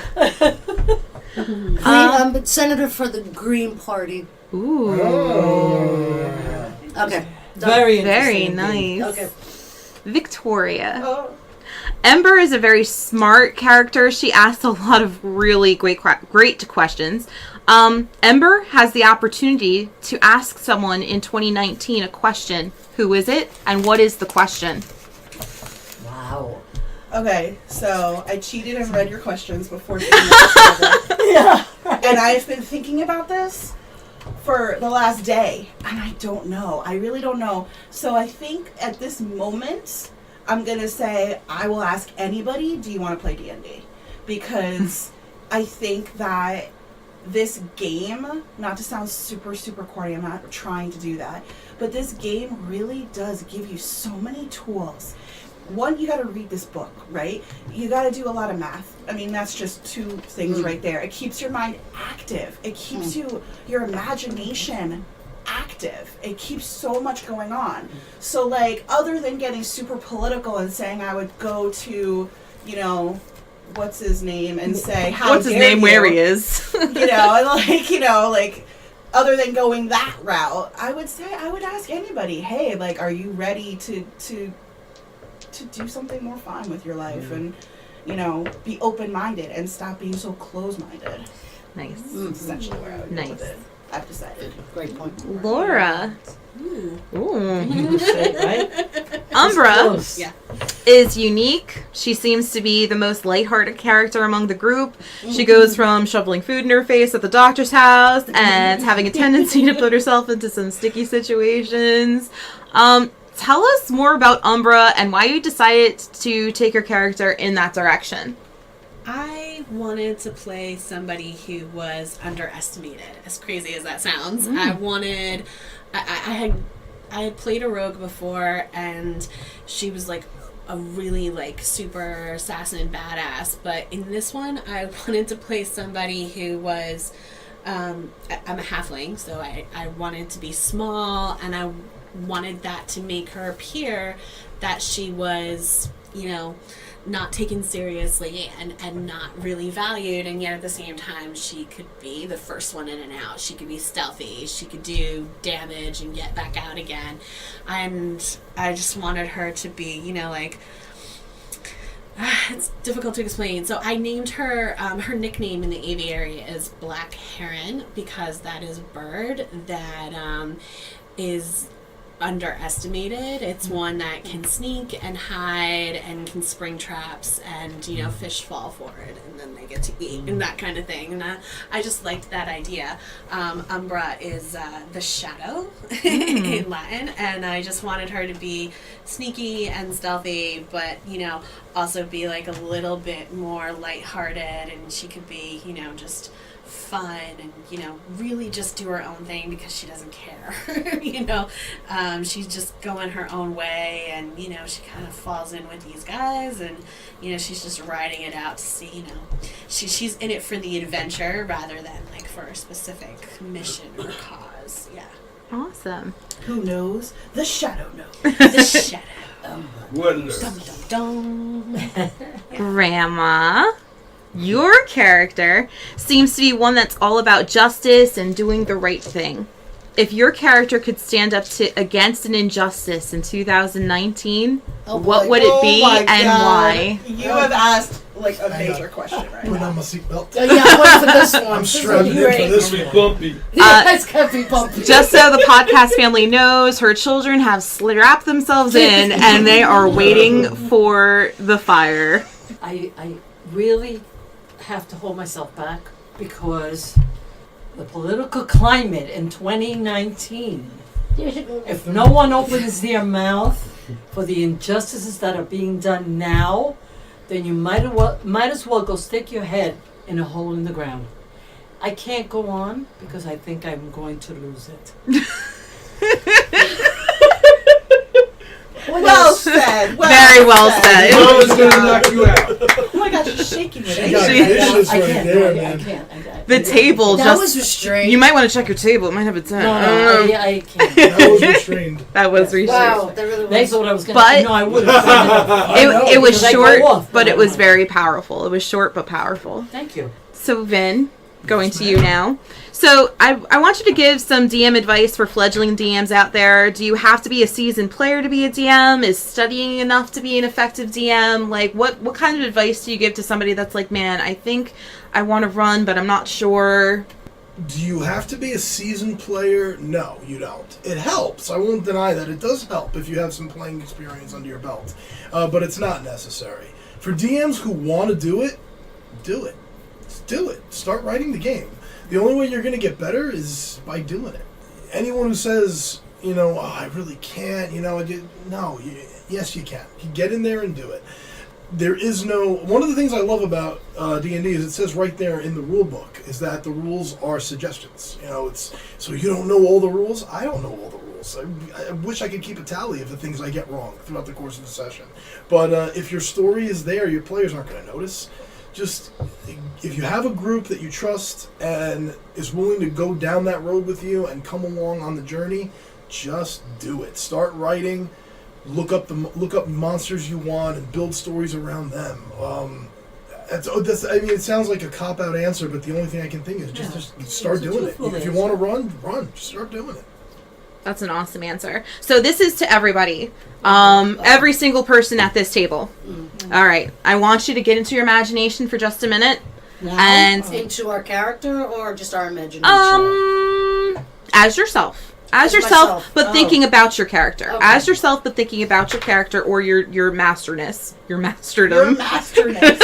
But senator for the Green Party. Ooh. Oh. Okay. Very Very interesting. nice. Okay. Victoria. Oh. Ember is a very smart character. She asks a lot of really great questions. Ember has the opportunity to ask someone in 2019 a question. Who is it, and what is the question? Wow. Okay, so I cheated and read your questions before doing this. Yeah. And I've been thinking about this for the last day, and I don't know. I really don't know. So I think at this moment, I'm gonna say I will ask anybody, do you want to play D&D? Because I think that this game, not to sound super, super corny, I'm not trying to do that, but this game really does give you so many tools. One, you got to read this book, right? You got to do a lot of math. I mean, that's just two things right there. It keeps your mind active. It keeps your imagination active. It keeps so much going on. So, like, other than getting super political and saying I would go to, you know, what's his name and say, how What's his dare name, you? where he is? You know, and like, you know, like, other than going that route, I would say I would ask anybody, hey, like, are you ready to do something more fun with your life and, you know, be open-minded and stop being so close-minded. Nice. That's essentially where I would go with it. I've decided. Great point. Laura. Ooh. Right? Umbra Close. Yeah. is unique. She seems to be the most lighthearted character among the group. She goes from shoveling food in her face at the doctor's house and having a tendency to put herself into some sticky situations. Tell us more about Umbra and why you decided to take your character in that direction. I wanted to play somebody who was underestimated, as crazy as that sounds. I had played a rogue before, and she was like a really like super assassin badass, but in this one I wanted to play somebody who was I'm a halfling, so I wanted to be small, and I wanted that to make her appear that she was, you know, not taken seriously and not really valued, and yet at the same time she could be the first one in and out. She could be stealthy, she could do damage and get back out again, and I just wanted her to be, you know, like, it's difficult to explain. So I named her, her nickname in the aviary is Black Heron, because that is a bird that is underestimated. It's one that can sneak and hide and can spring traps, and, you know, fish fall for it and then they get to eat and that kind of thing. And I just liked that idea. Umbra is the shadow in Latin, and I just wanted her to be sneaky and stealthy, but, you know, also be like a little bit more lighthearted, and she could be, you know, just fun and, you know, really just do her own thing because she doesn't care. You know, she's just going her own way, and, you know, she kind of falls in with these guys, and, you know, she's just riding it out to see, you know, she's in it for the adventure rather than like for a specific mission or cause. Yeah. Awesome. Who knows? The shadow knows. The shadow. Well, Dum dum dum. Grandma, your character seems to be one that's all about justice and doing the right thing. If your character could stand up against an injustice in 2019, what would it be and why? You have asked like a major question right Put now. on my seatbelt. Yeah, I'm waiting for this one. I'm This is strapped in great. for this be one. bumpy. Yeah, it's gonna be bumpy. Just so the podcast family knows, her children have strapped themselves in and they are waiting for the fire. I really have to hold myself back because the political climate in 2019, if no one opens their mouth for the injustices that are being done now, then you might as well go stick your head in a hole in the ground. I can't go on because I think I'm going to lose it. Well said. Very well said. Mama's gonna knock you out. Oh my gosh, she's shaking with She got it. vicious I right can't. there, I man. can't. The table That just... was restrained. You might want to check your table. It might have a 10. No, I can't. That was restrained. That was research. Wow, that really They was. thought I was going But- to. No, I would have. It was because I go short, off, but it I'm was like, very powerful. It was short but powerful. Thank you. So, Vin, going to you now. So, I want you to give some DM advice for fledgling DMs out there. Do you have to be a seasoned player to be a DM? Is studying enough to be an effective DM? Like, what kind of advice do you give to somebody that's like, man, I think I want to run, but I'm not sure Do you have to be a seasoned player? No, you don't. It helps. I won't deny that. It does help if you have some playing experience under your belt. But it's not necessary. For DMs who want to do it, do it. Just do it. Start writing the game. The only way you're going to get better is by doing it. Anyone who says, oh, I really can't, yes, you can. You get in there and do it. There is no... One of the things I love about D&D is it says right there in the rule book is that the rules are suggestions. It's... So you don't know all the rules? I don't know all the rules. I wish I could keep a tally of the things I get wrong throughout the course of the session. But if your story is there, your players aren't going to notice. Just... If you have a group that you trust and is willing to go down that road with you and come along on the journey, just do it. Start writing... Look up monsters you want and build stories around them. It sounds like a cop-out answer, but the only thing I can think is just start doing it. If you want to run. Just start doing it. That's an awesome answer. So this is to everybody. Every single person at this table. Mm-hmm. All right. I want you to get into your imagination for just a minute. And into our character or just our imagination? As yourself. As yourself, but thinking about your character. Okay. As yourself, but thinking about your character or your masterness. Your masterdom. Your masterness.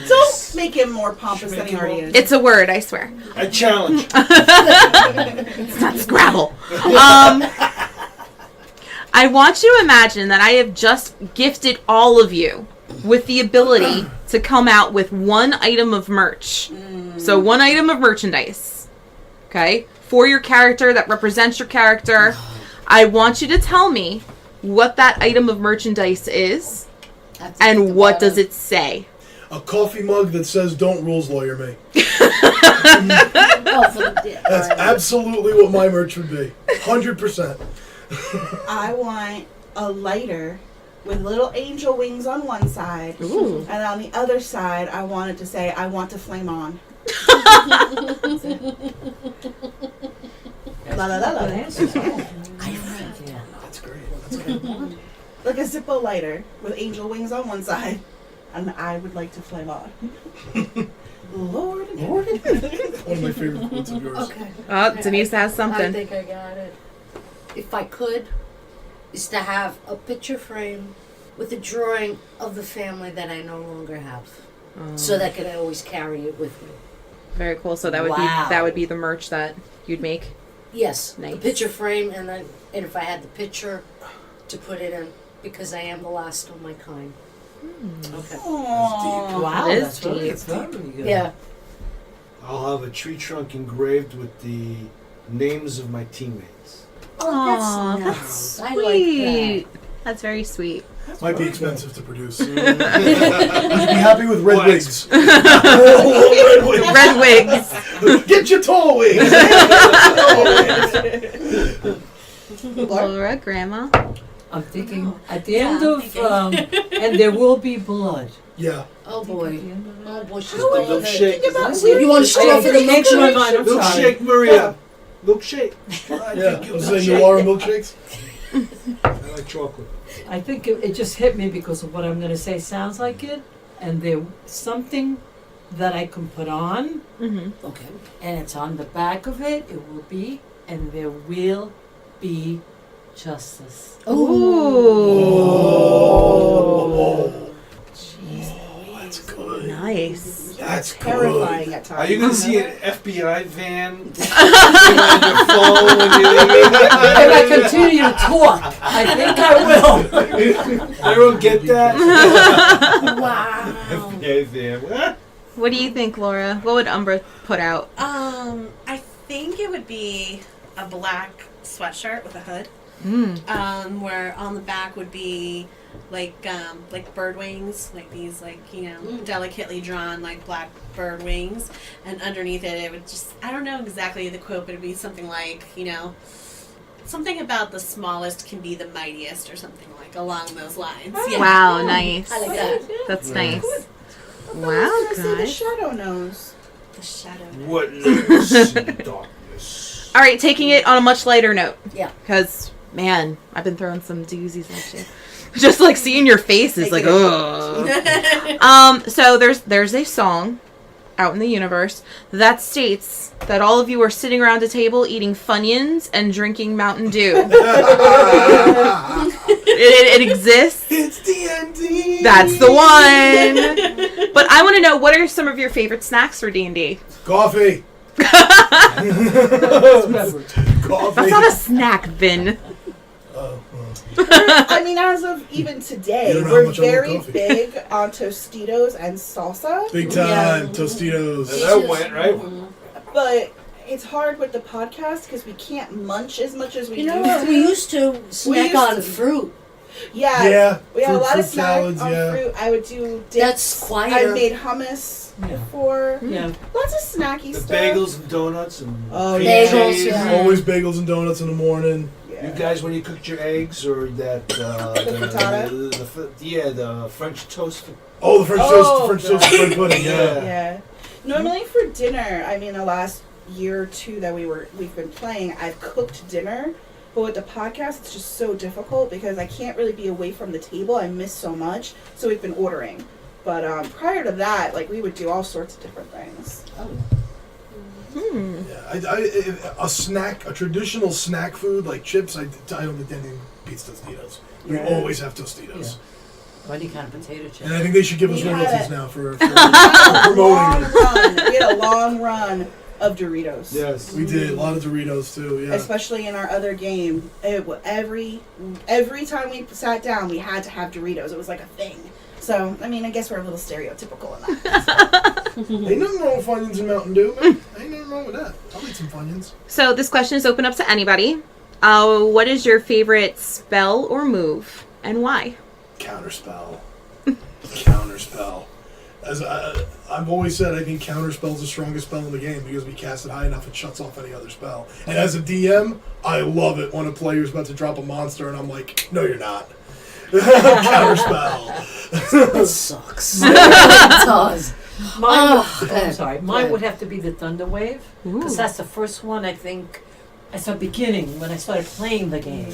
Don't make him more pompous than he already is. It's a word, I swear. I challenge. It's not Scrabble. I want you to imagine that I have just gifted all of you with the ability to come out with one item of merch. So one item of merchandise. Okay? For your character, that represents your character. I want you to tell me what that item of merchandise is and what does it say. A coffee mug that says "Don't rules lawyer me." That's absolutely what my merch would be. 100%. I want a lighter with little angel wings on one side. Ooh. And on the other side, I want it to say, "I want to flame on." La la la la. That's great. That's good. Like a Zippo lighter with angel wings on one side, and I would like to flame on. Lord. One of my favorite quotes of yours. Okay. Denise has something. I think I got it. If I could, is to have a picture frame with a drawing of the family that I no longer have, so that I could always carry it with me. Very cool. So that would be the merch that you'd make. Yes, nice. The picture frame, and if I had the picture to put it in, because I am the last of my kind. Okay. Aww. Wow, That is that's really deep. good. Yeah. I'll have a tree trunk engraved with the names of my teammates. Aw, That's that's nice. sweet. That's very sweet. Might be expensive to produce. Would you be happy with red wigs? Red wigs. Get your tall wigs! Laura, Grandma. I'm thinking at the end of, and there will be blood. Yeah. Oh boy. Oh boy, she's How are going you to thinking about You want to straw for the Next one, milkshake? I'm sorry. Milkshake, Maria. Milkshake. Yeah. I'm saying you are milkshakes? I like chocolate. I think it just hit me because of what I'm going to say sounds like it, and there something that I can put on, Mm-hmm. Okay. and it's on the back of it. It will be, and there will be justice. Ooh. That's good. Nice. That's Terrifying good. at times. Are you going to see an FBI van on your phone when you If I continue to talk, I think I will. Everyone get that? Wow. FBI van. What? What do you think, Laura? What would Umbra put out? I think it would be a black sweatshirt with a hood. Where on the back would be like bird wings, like these delicately drawn like black bird wings, and underneath it would just, I don't know exactly the quote, but it'd be something like, something about the smallest can be the mightiest or something like along those lines. Yeah. Wow, nice. I like that. That's Yeah. nice. I Wow, was gonna say the guys. shadow knows. The shadow. What lives in darkness? All right, taking it on a much lighter note. Yeah. Because, man, I've been throwing some doozies at you. Just like seeing your face is like, ugh. So there's a song out in the universe that states that all of you are sitting around a table eating Funyuns and drinking Mountain Dew. It exists. It's D&D. That's the one. But I want to know, what are some of your favorite snacks for D&D? Coffee. Beverage. Coffee. That's not a snack, Vin. Oh, well. I mean, as of even You today, don't know how we're much I love very coffee. big on Tostitos and salsa, Big time. Yeah. Tostitos. That went, right? but it's hard with the podcast because we can't munch as much as we You know used what? to. We used to snack used on to. fruit. Yeah, Yeah. we had a lot of fruit snacks salads, on yeah. fruit. I would do dips. That's I quieter. made hummus Yeah. before. Yeah. Lots of snacky The stuff. bagels and donuts and Oh, cream yeah. Bagels, cheese. yeah. Always bagels and donuts in the morning. Yeah. You guys, when you cooked your eggs or that frittata? the French toast. Oh, the French Oh, toast, the French God. toast bread pudding. Yeah. Yeah. Normally for dinner, I mean, the last year or two that we've been playing, I've cooked dinner. But with the podcast, it's just so difficult because I can't really be away from the table. I miss so much, so we've been ordering. But prior to that, like, we would do all sorts of different things. Yeah, a traditional snack food like chips. I don't think anything beats Tostitos. We Yeah. always have Tostitos, Or any kind of potato chip. and I think they should give us We had royalties it. now for We had a long promoting. run. We had a long run of Doritos. Yes. We did a lot of Doritos too. Yeah. Especially in our other game, every time we sat down, we had to have Doritos. It was like a thing. So, I mean, I guess we're a little stereotypical in that. Ain't nothing wrong with Funyuns and Mountain Dew, man. Ain't nothing wrong with that. I'll eat some Funyuns. So this question is open up to anybody. What is your favorite spell or move, and why? Counterspell. Counterspell. As I've always said, I think Counterspell is the strongest spell in the game because we cast it high enough it shuts off any other spell. And as a DM, I love it when a player's about to drop a monster and I'm like, no, you're not. Counterspell. It sucks. It does. Mine, Oh, I'm sorry. Mine good. would have to be the Thunder Wave because Ooh. that's the first one I think. At the beginning when I started playing the game,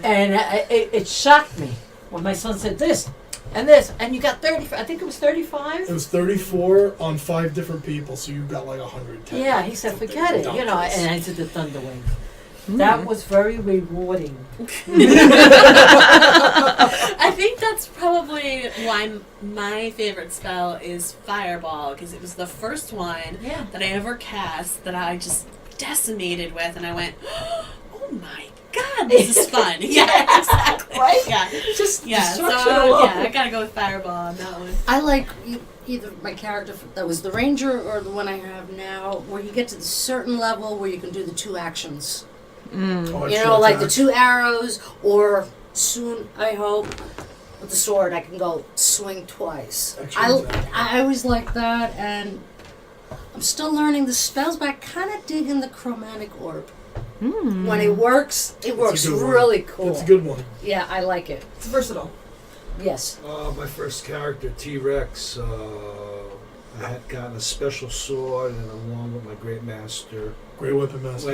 and it shocked me when my son said this, and you got 30. I think it was 35. It was 34 on 5 different people, so you got like 110. Yeah, he said, forget it, you know. And I did the Thunder Wave. That was very rewarding. I think that's probably why my favorite spell is Fireball, because it was the first one Yeah. that I ever cast that I just decimated with, and I went, oh my god, this is fun. Yeah, exactly. Right? Yeah. Just Yeah, so destruction alone. yeah, I gotta go with Fireball on that one. I like either my character that was the ranger or the one I have now, where you get to the certain level where you can do the 2 actions. Oh, You know, like the 2 arrows, or soon, I hope, with the sword, I can go swing twice. I always like that, and I'm still learning the spells, but I kind of dig in the chromatic orb. When it works really cool. That's a good one. Yeah, I like it. It's versatile. Yes. My first character, T-Rex, I had gotten a special sword, and along with my great master, Great weapon master. I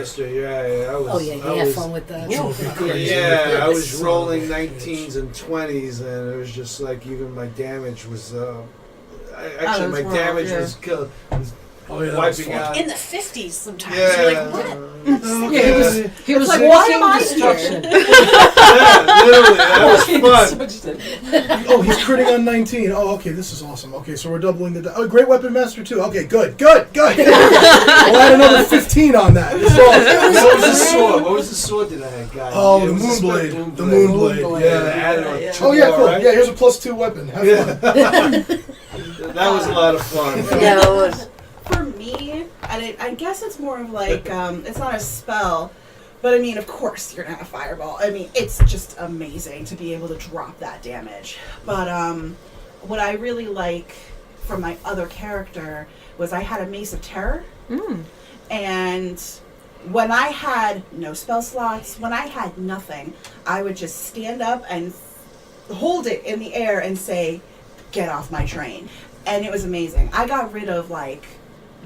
was. Oh, yeah, you I have was, fun with that. Trophy crazy. Yeah, I was Son of rolling a 19s and 20s, and it was just like even my damage was. Actually, my was damage wrong, was Oh yeah, that was wiping fun. out. In the 50s sometimes. Yeah. You're like, what? Okay. He was like, walking why am I destruction. Yeah, literally, that was fun. Oh, he's critting on 19. Oh, okay, this is awesome. Okay, so we're doubling the. Oh, great weapon master too. Okay, good. We'll add another 15 on that. This is awesome. What was the sword? What was the sword that I had gotten? Oh, It the was a Moonblade. spec The Moonblade. Moonblade. Yeah, Yeah. they added on Yeah. two Oh yeah, more, cool. right? Yeah, here's a +2 weapon. Have fun. That was a lot of fun. Yeah, it was. For me, and I guess it's more of like, it's not a spell, but I mean, of course, you're gonna have Fireball. I mean, it's just amazing to be able to drop that damage. But what I really like from my other character was I had a Mace of Terror, and when I had no spell slots, when I had nothing, I would just stand up and hold it in the air and say, "Get off my train." And it was amazing. I got rid of like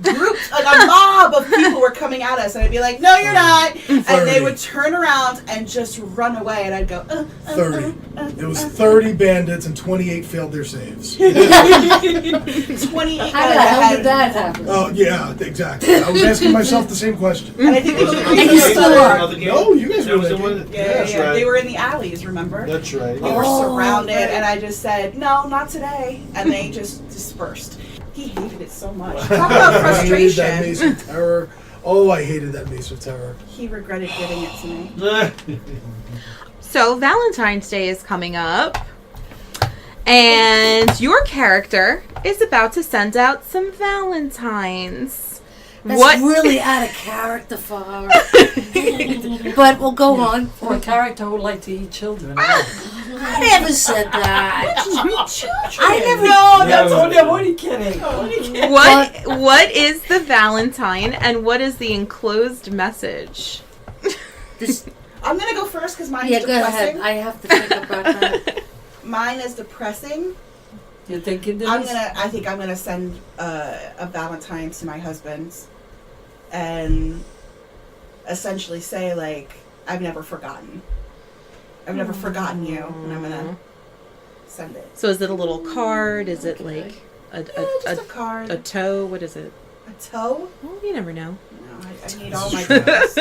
groups, like a mob of people were coming at us, and I'd be like, "No, you're not," and they 30. would turn around and just run away, and I'd go, 30. It was 30 bandits and 28 failed their saves. 28. How the hell did that happen? Oh, yeah, exactly. I was asking myself the same question. And I think they were And you still are. No, you guys That were was the there. one. Yeah, That's yeah. right. They were in the alleys, remember? That's right. We were Oh, surrounded, right. and I just said, "No, not today," and they just dispersed. He hated it so much. Talk about I hated that frustration. Mace of Terror. Oh, I hated that Mace of Terror. He regretted giving it to me. So Valentine's Day is coming up, and your character is about to send out some Valentines. That's really out of character for her. But we'll go on. For a character who would like to eat children. I never said that. Children. I never. No, that's only. I'm only kidding. What is the Valentine, and what is the enclosed message? This, I'm gonna go first because mine's yeah, go ahead. depressing. I have to think about that. Mine is depressing. You're thinking this? I think I'm gonna send a Valentine to my husband, and essentially say like, "I've never forgotten. I've never forgotten you," and I'm gonna send it. So is it a little card? Is it like Just a card. a toe? What is it? A toe? Well, you never know. No, I need all my toes.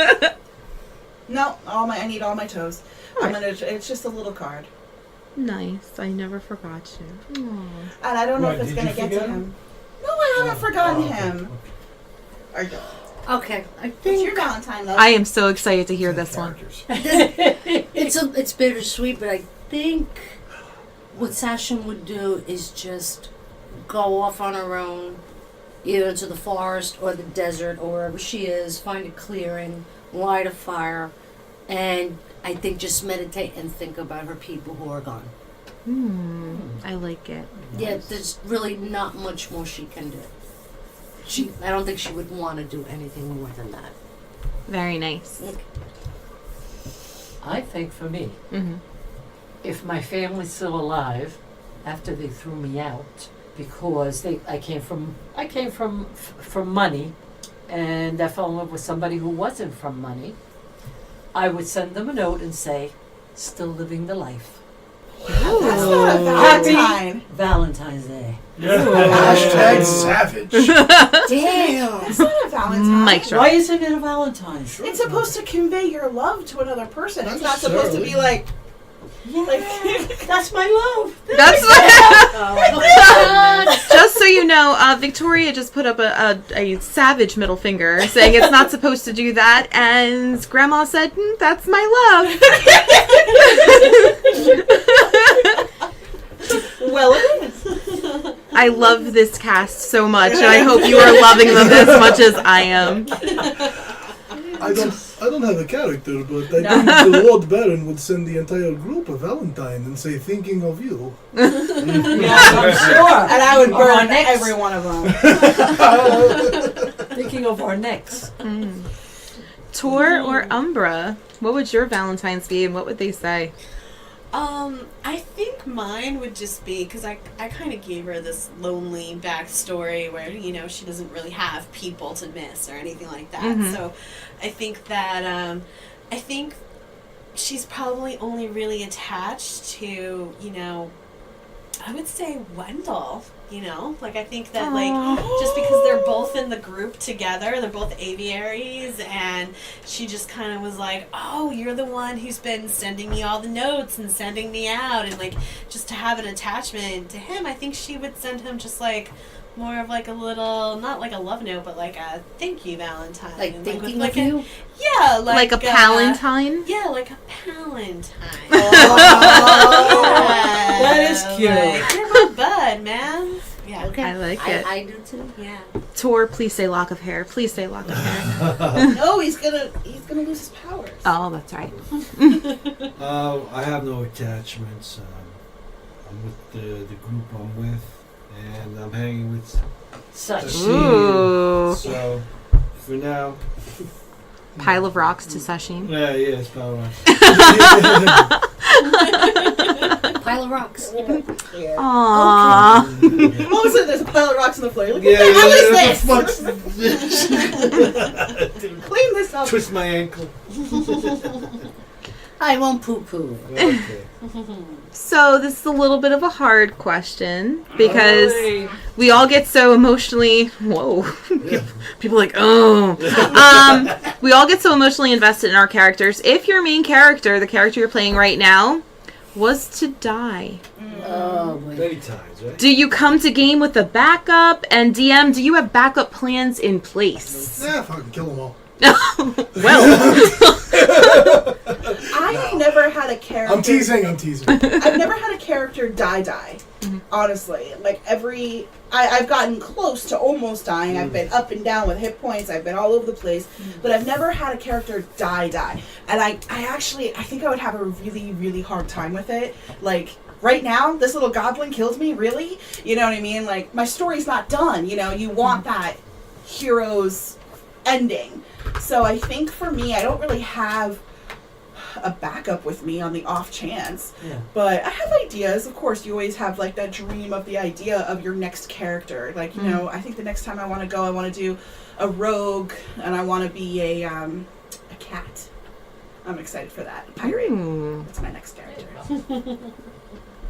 No, I need all my toes. It's just a little card, Nice. I never forgot you. Aw. and I don't know Why, if it's did gonna you get to forget him. No, I haven't forgotten okay. him. Are you? Okay, I What's think your Valentine, love? I am so excited to hear this one. Characters. it's bittersweet, but I think what Sasha would do is just go off on her own, either to the forest or the desert or wherever she is, find a clearing, light a fire, and I think just meditate and think about her people who are gone. I like it. Yeah, there's really not much more she can do. I don't think she would want to do anything more than that. Very nice. I think for me, Mm-hmm. if my family's still alive, after they threw me out because I came from money, and I fell in love with somebody who wasn't from money, I would send them a note and say, "Still living the life. That's not a Happy Valentine. Valentine's Day." Hashtag savage. Damn! That's not a Valentine. Mic drop. Why isn't it a Valentine's? It's supposed to convey your love to another person. Not It's not supposed to be necessarily. like, Yeah, like that's my love. That's Oh, just so you know, Victoria just put up a savage middle finger saying it's not supposed to do that, and Grandma said, "That's my love." well, it is. I love this cast so much, and I hope you are loving them as much as I am. I don't have a character, but I think the Lord Baron would send the entire group a Valentine and say, "Thinking of you." Yeah, I'm sure. And I would Of our burn necks. every one of them. Thinking of our necks. Tor or Umbra, what would your Valentine's be, and what would they say? I think mine would just be, because I kind of gave her this lonely backstory where, you know, she doesn't really have people to miss or anything like that. Mhm. So I think that, I think she's probably only really attached to, you know, I would say Wendell, you know? Like, I think that, like, just because they're both in the group together, they're both aviaries, and she just kind of was like, "Oh, you're the one who's been sending me all the notes and sending me out," and, like, just to have an attachment to him, I think she would send him just, like, more of, like, a little, not like a love note, but like a thank you Valentine. like And, thinking with, of like you. Yeah, Like a Palantine? Yeah, like a Palantine. That is cute. Like, you're my bud, man. Yeah. Okay, I like it. I do too. Yeah. Tor, please say lock of hair. Please say lock of hair. No, he's gonna lose his powers. Oh, that's right. I have no attachments. I'm with the group I'm with, and I'm hanging with Such. Ooh. So, for now, Pile of rocks to Sashim. yeah, it's probably Pile of rocks. Yeah. Aww. All of a sudden, there's a pile of rocks on the floor. You're like, Yeah, what the hell is this? Clean this up. Twist my ankle. I won't poo-poo. Okay. So this is a little bit of a hard question because we all get so emotionally. Whoa, people are like, oh. We all get so emotionally invested in our characters. If your main character, the character you're playing right now, was to die, Oh, boy. Many times, right? do you come to game with a backup? And DM, do you have backup plans in place? Yeah, fucking kill them all. Well, I have never had a character. I'm teasing. I've never had a character die. Honestly, like I've gotten close to almost dying. I've been up and down with hit points. I've been all over the place, but I've never had a character die. And I think I would have a really, really hard time with it. Like right now, this little goblin killed me. Really, you know what I mean? Like my story's not done. You know, you want that hero's ending. So I think for me, I don't really have a backup with me on the off chance. Yeah. But I have ideas. Of course, you always have like that dream of the idea of your next character. Like, you know, I think the next time I want to do a rogue and I want to be a cat. I'm excited for that. Pirate. That's my next character.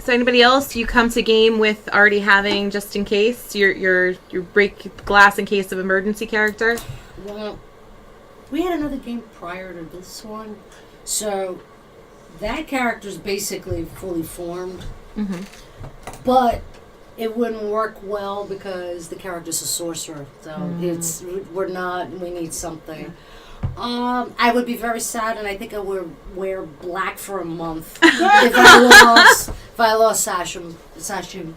so anybody else? You come to game with already having just in case your break glass in case of emergency character. Well, we had another game prior to this one, so that character's basically fully formed. But it wouldn't work well because the character's a sorcerer, so we need something. I would be very sad, and I think I would wear black for a month if I lost Sashim.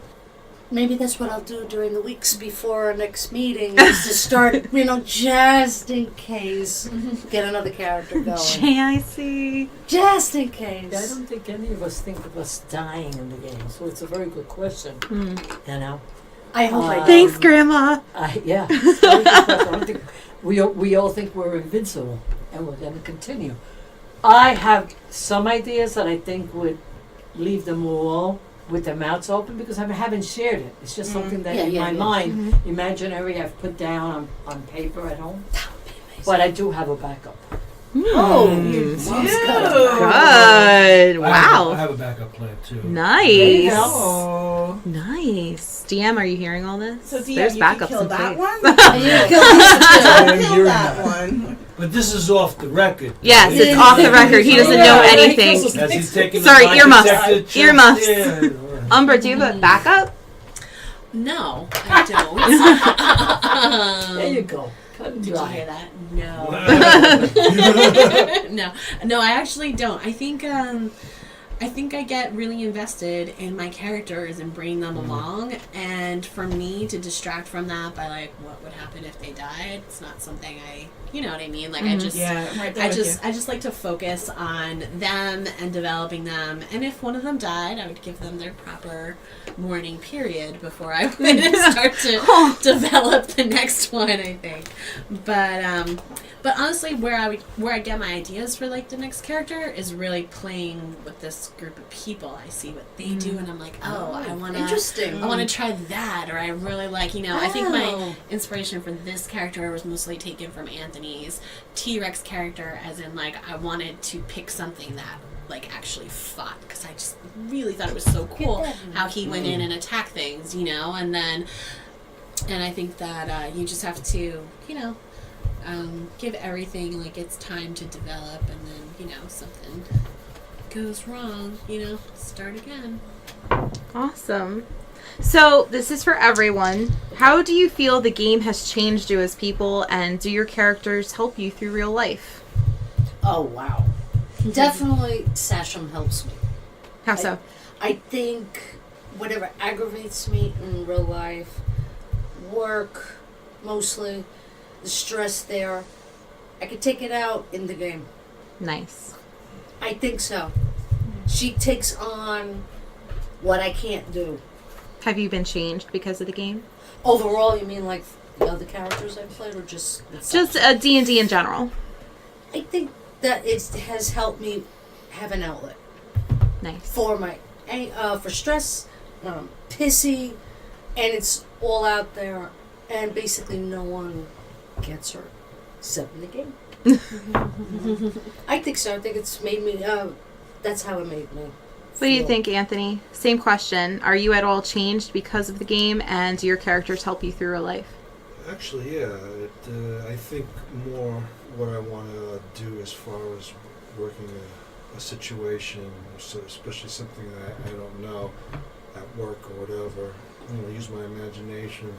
Maybe that's what I'll do during the weeks before our next meeting, is to start, just in case, get another character going. JIC. Just in case. Yeah, I don't think any of us think of us dying in the game, so it's a very good question. You know? I hope I do. Thanks, Grandma. Yeah. It's a very good question. I don't think we all think we're invincible, and we're going to continue. I have some ideas that I think would leave them all with their mouths open because I haven't shared it. It's just something that in my mind, imaginary, I've put down on paper at home. That would be amazing. But I do have a backup. Oh, you do. Good. Wow. I have a backup plan too. Nice. Oh. Nice. DM, are you hearing all this? So DM, There's you backups can kill in that place. one? Kill that one. But this is off the record. Yes, it's off the record. He doesn't know anything. As he's taking Sorry, the earmuffs. Earmuffs. Yeah. Umbra, do you have a backup? No, I don't. There you go. Cut and Did you dry. hear that? No. No, I actually don't. I think I get really invested in my characters and bring them along, and for me to distract from that by like what would happen if they died, it's not something you know what I mean? Like I just like to focus on them and developing them, and if one of them died, I would give them their proper mourning period before I would start to develop the next one, I think. But honestly, where I get my ideas for like the next character is really playing with this group of people. I see what they do, and I'm like, I want to try that, or I really like, I think my inspiration for this character was mostly taken from Anthony's T-Rex character, as in like I wanted to pick something that like actually fought, because I just really thought it was so cool how he went in and attacked things, and I think that you just have to, give everything like it's time to develop, and then, something goes wrong, start again. Awesome. So this is for everyone. How do you feel the game has changed you as people, and do your characters help you through real life? Oh, wow. Definitely Sasham helps me. How so? I think whatever aggravates me in real life, work, mostly, the stress there, I could take it out in the game. Nice. I think so. She takes on what I can't do. Have you been changed because of the game? Overall, you mean like the other characters I've played, or just... Just D&D in general. I think that it has helped me have an outlet. Nice. For my... for stress, pissy, and it's all out there, and basically no one gets hurt except in the game. I think so. I think it's made me. That's how it made me. What do you think, Anthony? Same question. Are you at all changed because of the game, and do your characters help you through your life? Actually, yeah. I think more what I want to do as far as working a situation, so especially something that I don't know at work or whatever. Use my imagination,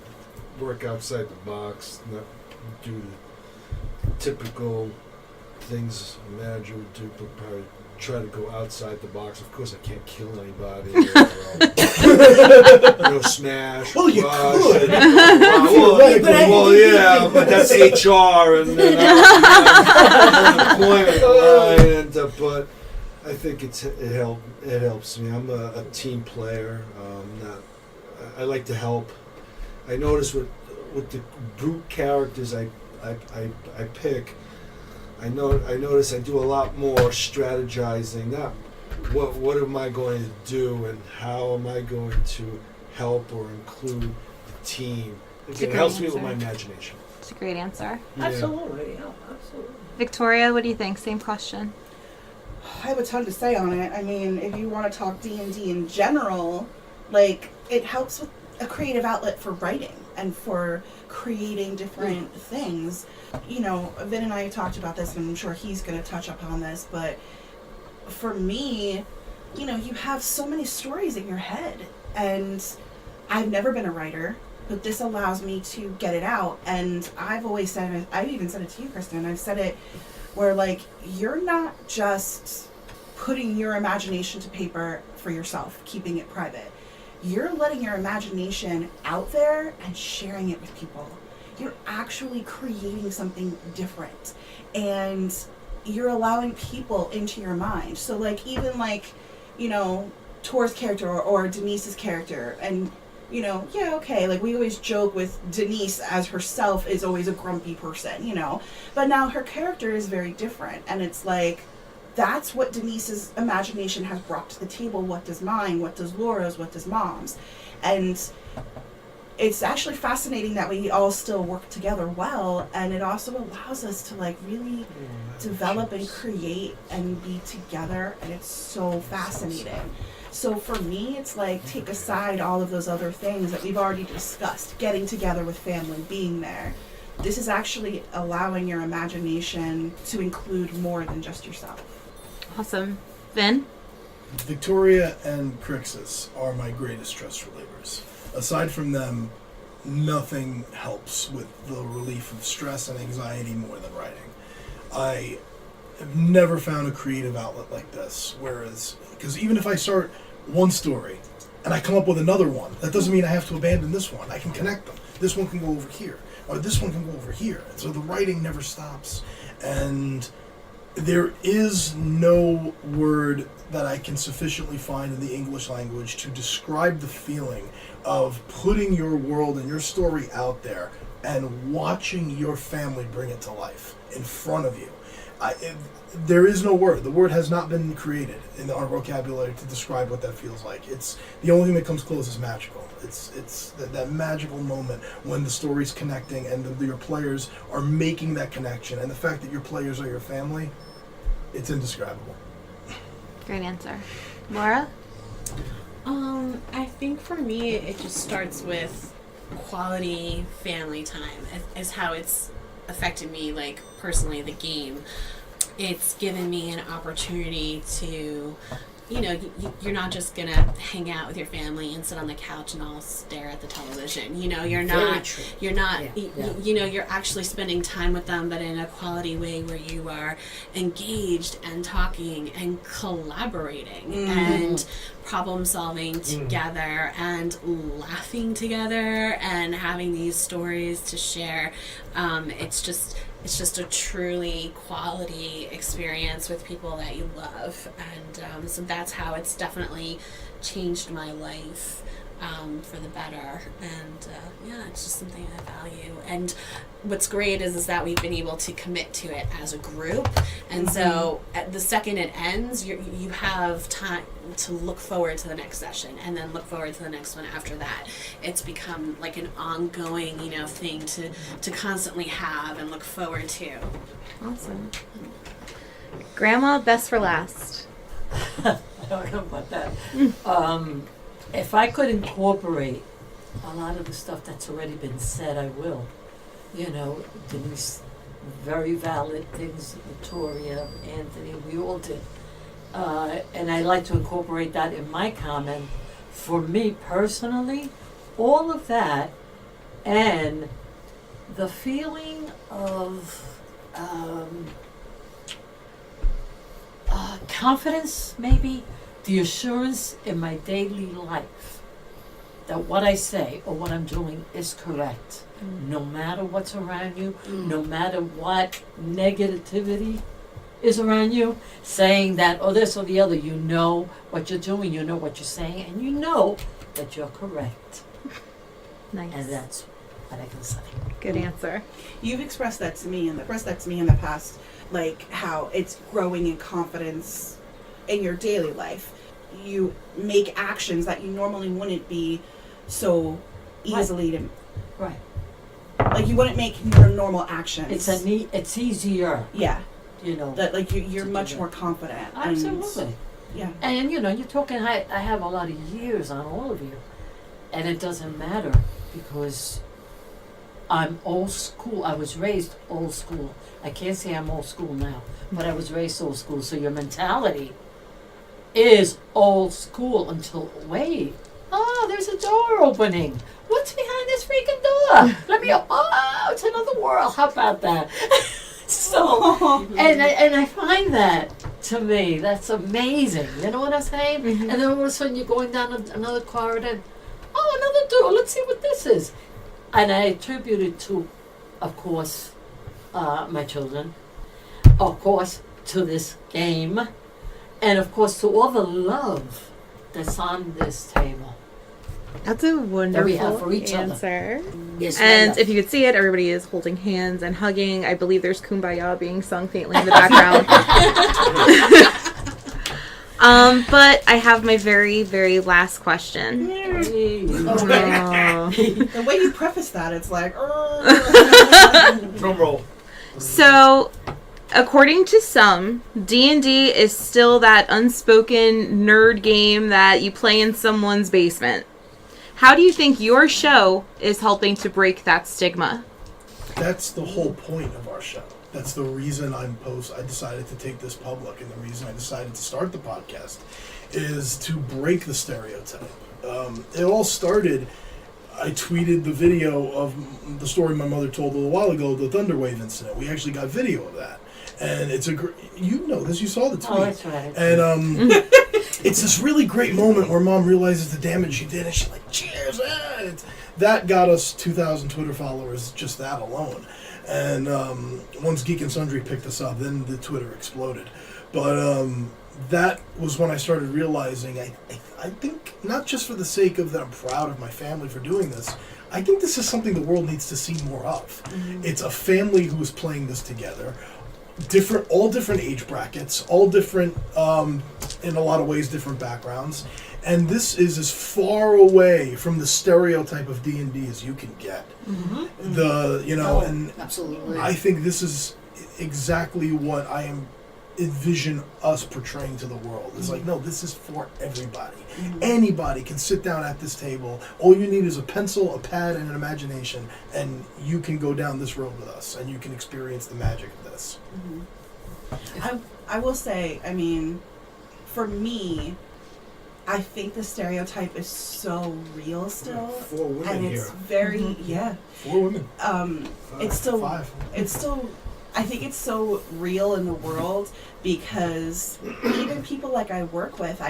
work outside the box, not do the typical things a manager would do, but probably try to go outside the box. Of course, I can't kill anybody. Smash. Well, you rush, could. well, yeah, but that's HR and unemployment line. But I think it helps me. I'm a team player. I like to help. I notice with the brute characters I pick, I notice I do a lot more strategizing. Not what am I going to do and how am I going to help or include the team. It helps me with my imagination. It's a great answer. Yeah. Absolutely, yeah, absolutely. Victoria, what do you think? Same question. I have a ton to say on it. I mean, if you want to talk D&D in general, like, it helps with a creative outlet for writing and for creating different things. Vin and I talked about this, and I'm sure he's going to touch upon this, but for me, you have so many stories in your head, and I've never been a writer, but this allows me to get it out. And I've always said, I've even said it to you, Kristen, I've said it where, like, you're not just putting your imagination to paper for yourself, keeping it private. You're letting your imagination out there and sharing it with people. You're actually creating something different, and you're allowing people into your mind. So, like, even like, Tor's character or Denise's character, and like, we always joke with Denise as herself is always a grumpy person, but now her character is very different, and it's like, that's what Denise's imagination has brought to the table. What does mine? What does Laura's? What does Mom's? And it's actually fascinating that we all still work together well, and it also allows us to, like, really develop and create and be together, and it's so fascinating. So for me, it's like, take aside all of those other things that we've already discussed, getting together with family, being there. This is actually allowing your imagination to include more than just yourself. Awesome. Vin? Victoria and Crixus are my greatest stress relievers. Aside from them, nothing helps with the relief of stress and anxiety more than writing. I have never found a creative outlet like this, because even if I start one story and I come up with another one, that doesn't mean I have to abandon this one. I can connect them. This one can go over here, or this one can go over here. And so the writing never stops. And there is no word that I can sufficiently find in the English language to describe the feeling of putting your world and your story out there and watching your family bring it to life in front of you. There is no word. The word has not been created in our vocabulary to describe what that feels like. It's the only thing that comes close is magical. It's that magical moment when the story's connecting and your players are making that connection, and the fact that your players are your family, it's indescribable. Great answer. Laura? I think for me, it just starts with quality family time, is how it's affected me, like, personally, the game. It's given me an opportunity to, you're not just gonna hang out with your family and sit on the couch and all stare at the television. You're actually spending time with them, but in a quality way where you are engaged and talking and collaborating and problem solving together and laughing together and having these stories to share. It's just a truly quality experience with people that you love, and so that's how it's definitely changed my life. for the better. And it's just something I value. And what's great is that we've been able to commit to it as a group. And so at the second it ends, you have time to look forward to the next session and then look forward to the next one after that. It's become like an ongoing, thing to constantly have and look forward to. Awesome. Grandma, best for last. I don't know about that. If I could incorporate a lot of the stuff that's already been said, I will. Denise, very valid things, Victoria, Anthony, we all did. And I like to incorporate that in my comment. For me personally, all of that and the feeling of confidence, maybe, the assurance in my daily life that what I say or what I'm doing is correct. No matter what's around you, no matter what negativity is around you, saying that or this or the other, you know what you're doing, you know what you're saying, and you know that you're correct. Nice. And that's what I can say. Good answer. You've expressed that to me in the past, like how it's growing in confidence in your daily life. You make actions that you normally wouldn't be so easily to. Right. Like you wouldn't make your normal actions. It's easier. Yeah. That like you're much more confident. Absolutely. Yeah. And you're talking. I have a lot of years on all of you, and it doesn't matter because I'm old school. I was raised old school. I can't say I'm old school now, but I was raised old school. So your mentality is old school until wait. Oh, there's a door opening. What's behind this freaking door? Let me. Oh, it's another world. How about that? So, and I find that to me that's amazing. You know what I'm saying? And then all of a sudden you're going down another corridor. Oh, another door. Let's see what this is. And I attribute it to, of course, my children. Of course, to this game, and of course to all the love that's on this table. That's a wonderful we have for each answer. Other. Yes, and if you could see it, everybody is holding hands and hugging. I believe there's Kumbaya being sung faintly in the background. But I have my very, very last question. The way you preface that, it's like, Drum roll. So, according to some, D&D is still that unspoken nerd game that you play in someone's basement. How do you think your show is helping to break that stigma? That's the whole point of our show. That's the reason I decided to take this public, and the reason I decided to start the podcast is to break the stereotype. It all started, I tweeted the video of the story my mother told a little while ago, the Thunderwave incident. We actually got video of that. And it's you know this, you saw the tweet. Oh, that's right. And it's this really great moment where Mom realizes the damage she did, and she's like, cheers! That got us 2,000 Twitter followers, just that alone. And once Geek and Sundry picked us up, then the Twitter exploded. But that was when I started realizing, I think, not just for the sake of that I'm proud of my family for doing this, I think this is something the world needs to see more of. It's a family who is playing this together. All different age brackets, all different, in a lot of ways, different backgrounds, and this is as far away from the stereotype of D&D as you can get. And absolutely. I think this is exactly what I envision us portraying to the world. It's like, no, this is for everybody. Anybody can sit down at this table. All you need is a pencil, a pad, and an imagination, and you can go down this road with us, and you can experience the magic of this. I will say, I mean, for me, I think the stereotype is so real still. 4 women and it's here. very 4 women. It's still 5. It's still, I think it's so real in the world because even people like I work with,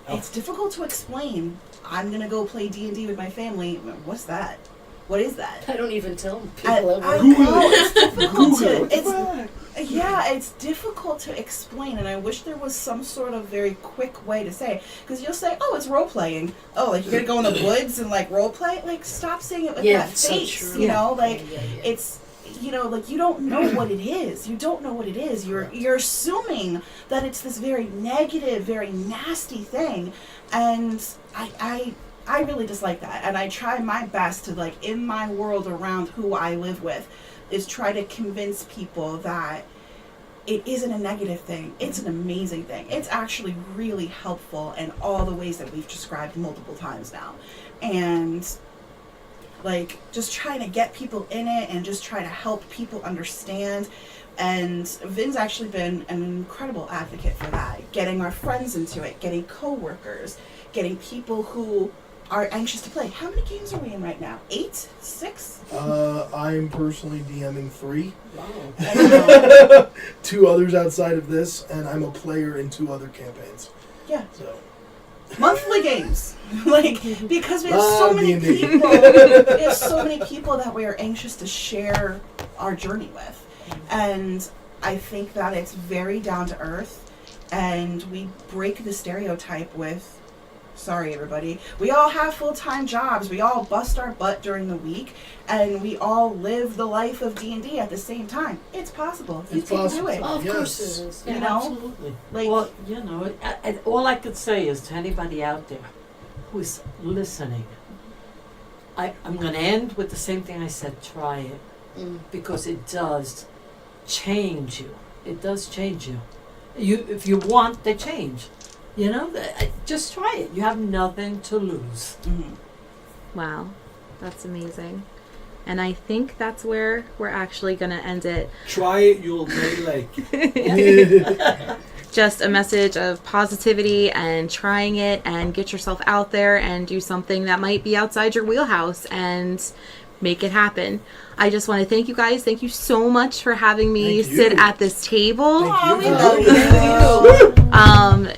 it's difficult to explain. I'm gonna go play D&D with my family. What's that? What is that? I don't even tell people. I know it's difficult to. Yeah, it's difficult to explain, and I wish there was some sort of very quick way to say. Because you'll say, "Oh, it's role playing." Oh, like you're gonna go in the woods and like role play. Like, stop saying it with that it's so face. true. You know, like Yeah. it's. You know, like you don't know what it is. You don't know what it is. You're assuming that it's this very negative, very nasty thing, and I really dislike that. And I try my best to, like, in my world around who I live with, is try to convince people that it isn't a negative thing. It's an amazing thing. It's actually really helpful in all the ways that we've described multiple times now, and like just trying to get people in it and just try to help people understand. And Vin's actually been an incredible advocate for that, getting our friends into it, getting co-workers, getting people who are anxious to play. How many games are we in right now? 8? 6? I'm personally DMing 3. Wow. 2 others outside of this, and I'm a player in 2 other campaigns. Yeah. So Monthly games. Like, because we have so many D&D. people. We have so many people that we are anxious to share our journey with. And I think that it's very down to earth, and we break the stereotype with, sorry everybody, we all have full-time jobs, we all bust our butt during the week, and we all live the life of D&D at the same time. It's possible. You It's can possible. do it. Oh, of Yes. course it is. You Yeah, know? absolutely. Like, Well, you know, all I could say is to anybody out there who's listening, I'm going to end with the same thing I said, try it, because it does change you. It does change you. If you want the change, you know, just try it. You have nothing to lose. mhm. Wow, that's amazing. And I think that's where we're actually going to end it. Try it, you'll may like. Just a message of positivity and trying it, and get yourself out there and do something that might be outside your wheelhouse and make it happen. I just want to thank you guys. Thank you so much for having me Thank you. sit at this table. Thank you. we love you.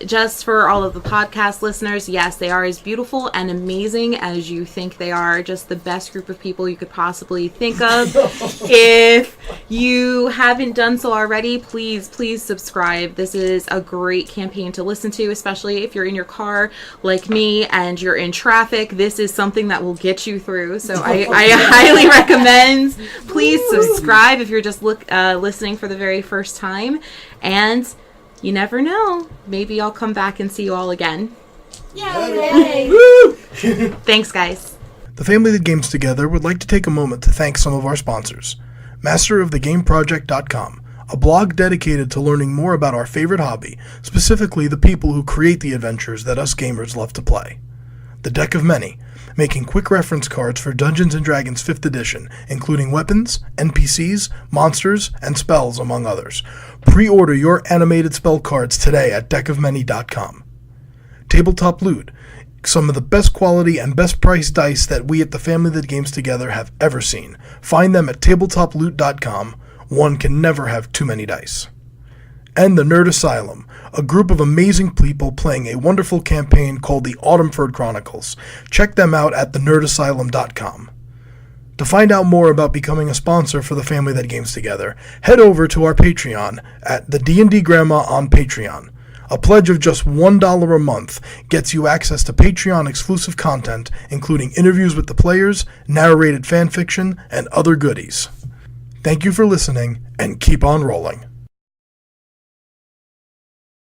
Just for all of the podcast listeners, yes, they are as beautiful and amazing as you think they are. Just the best group of people you could possibly think of. If you haven't done so already, please subscribe. This is a great campaign to listen to, especially if you're in your car like me and you're in traffic. This is something that will get you through. So I highly recommend. Please subscribe if you're just listening for the very first time. And you never know. Maybe I'll come back and see you all again. Yay! Thanks, guys. The Family That Games Together would like to take a moment to thank some of our sponsors. MasterOfTheGameProject.com, a blog dedicated to learning more about our favorite hobby, specifically the people who create the adventures that us gamers love to play. The Deck of Many, making quick reference cards for Dungeons & Dragons 5th edition, including weapons, NPCs, monsters, and spells, among others. Pre-order your animated spell cards today at deckofmany.com. Tabletop Loot, some of the best quality and best priced dice that we at the Family That Games Together have ever seen. Find them at tabletoploot.com. One can never have too many dice. And the Nerd Asylum, a group of amazing people playing a wonderful campaign called the Autumnford Chronicles. Check them out at thenerdasylum.com. To find out more about becoming a sponsor for the Family That Games Together, head over to our Patreon at the D&D Grandma on Patreon. A pledge of just $1 a month gets you access to Patreon exclusive content, including interviews with the players, narrated fanfiction, and other goodies. Thank you for listening, and keep on rolling.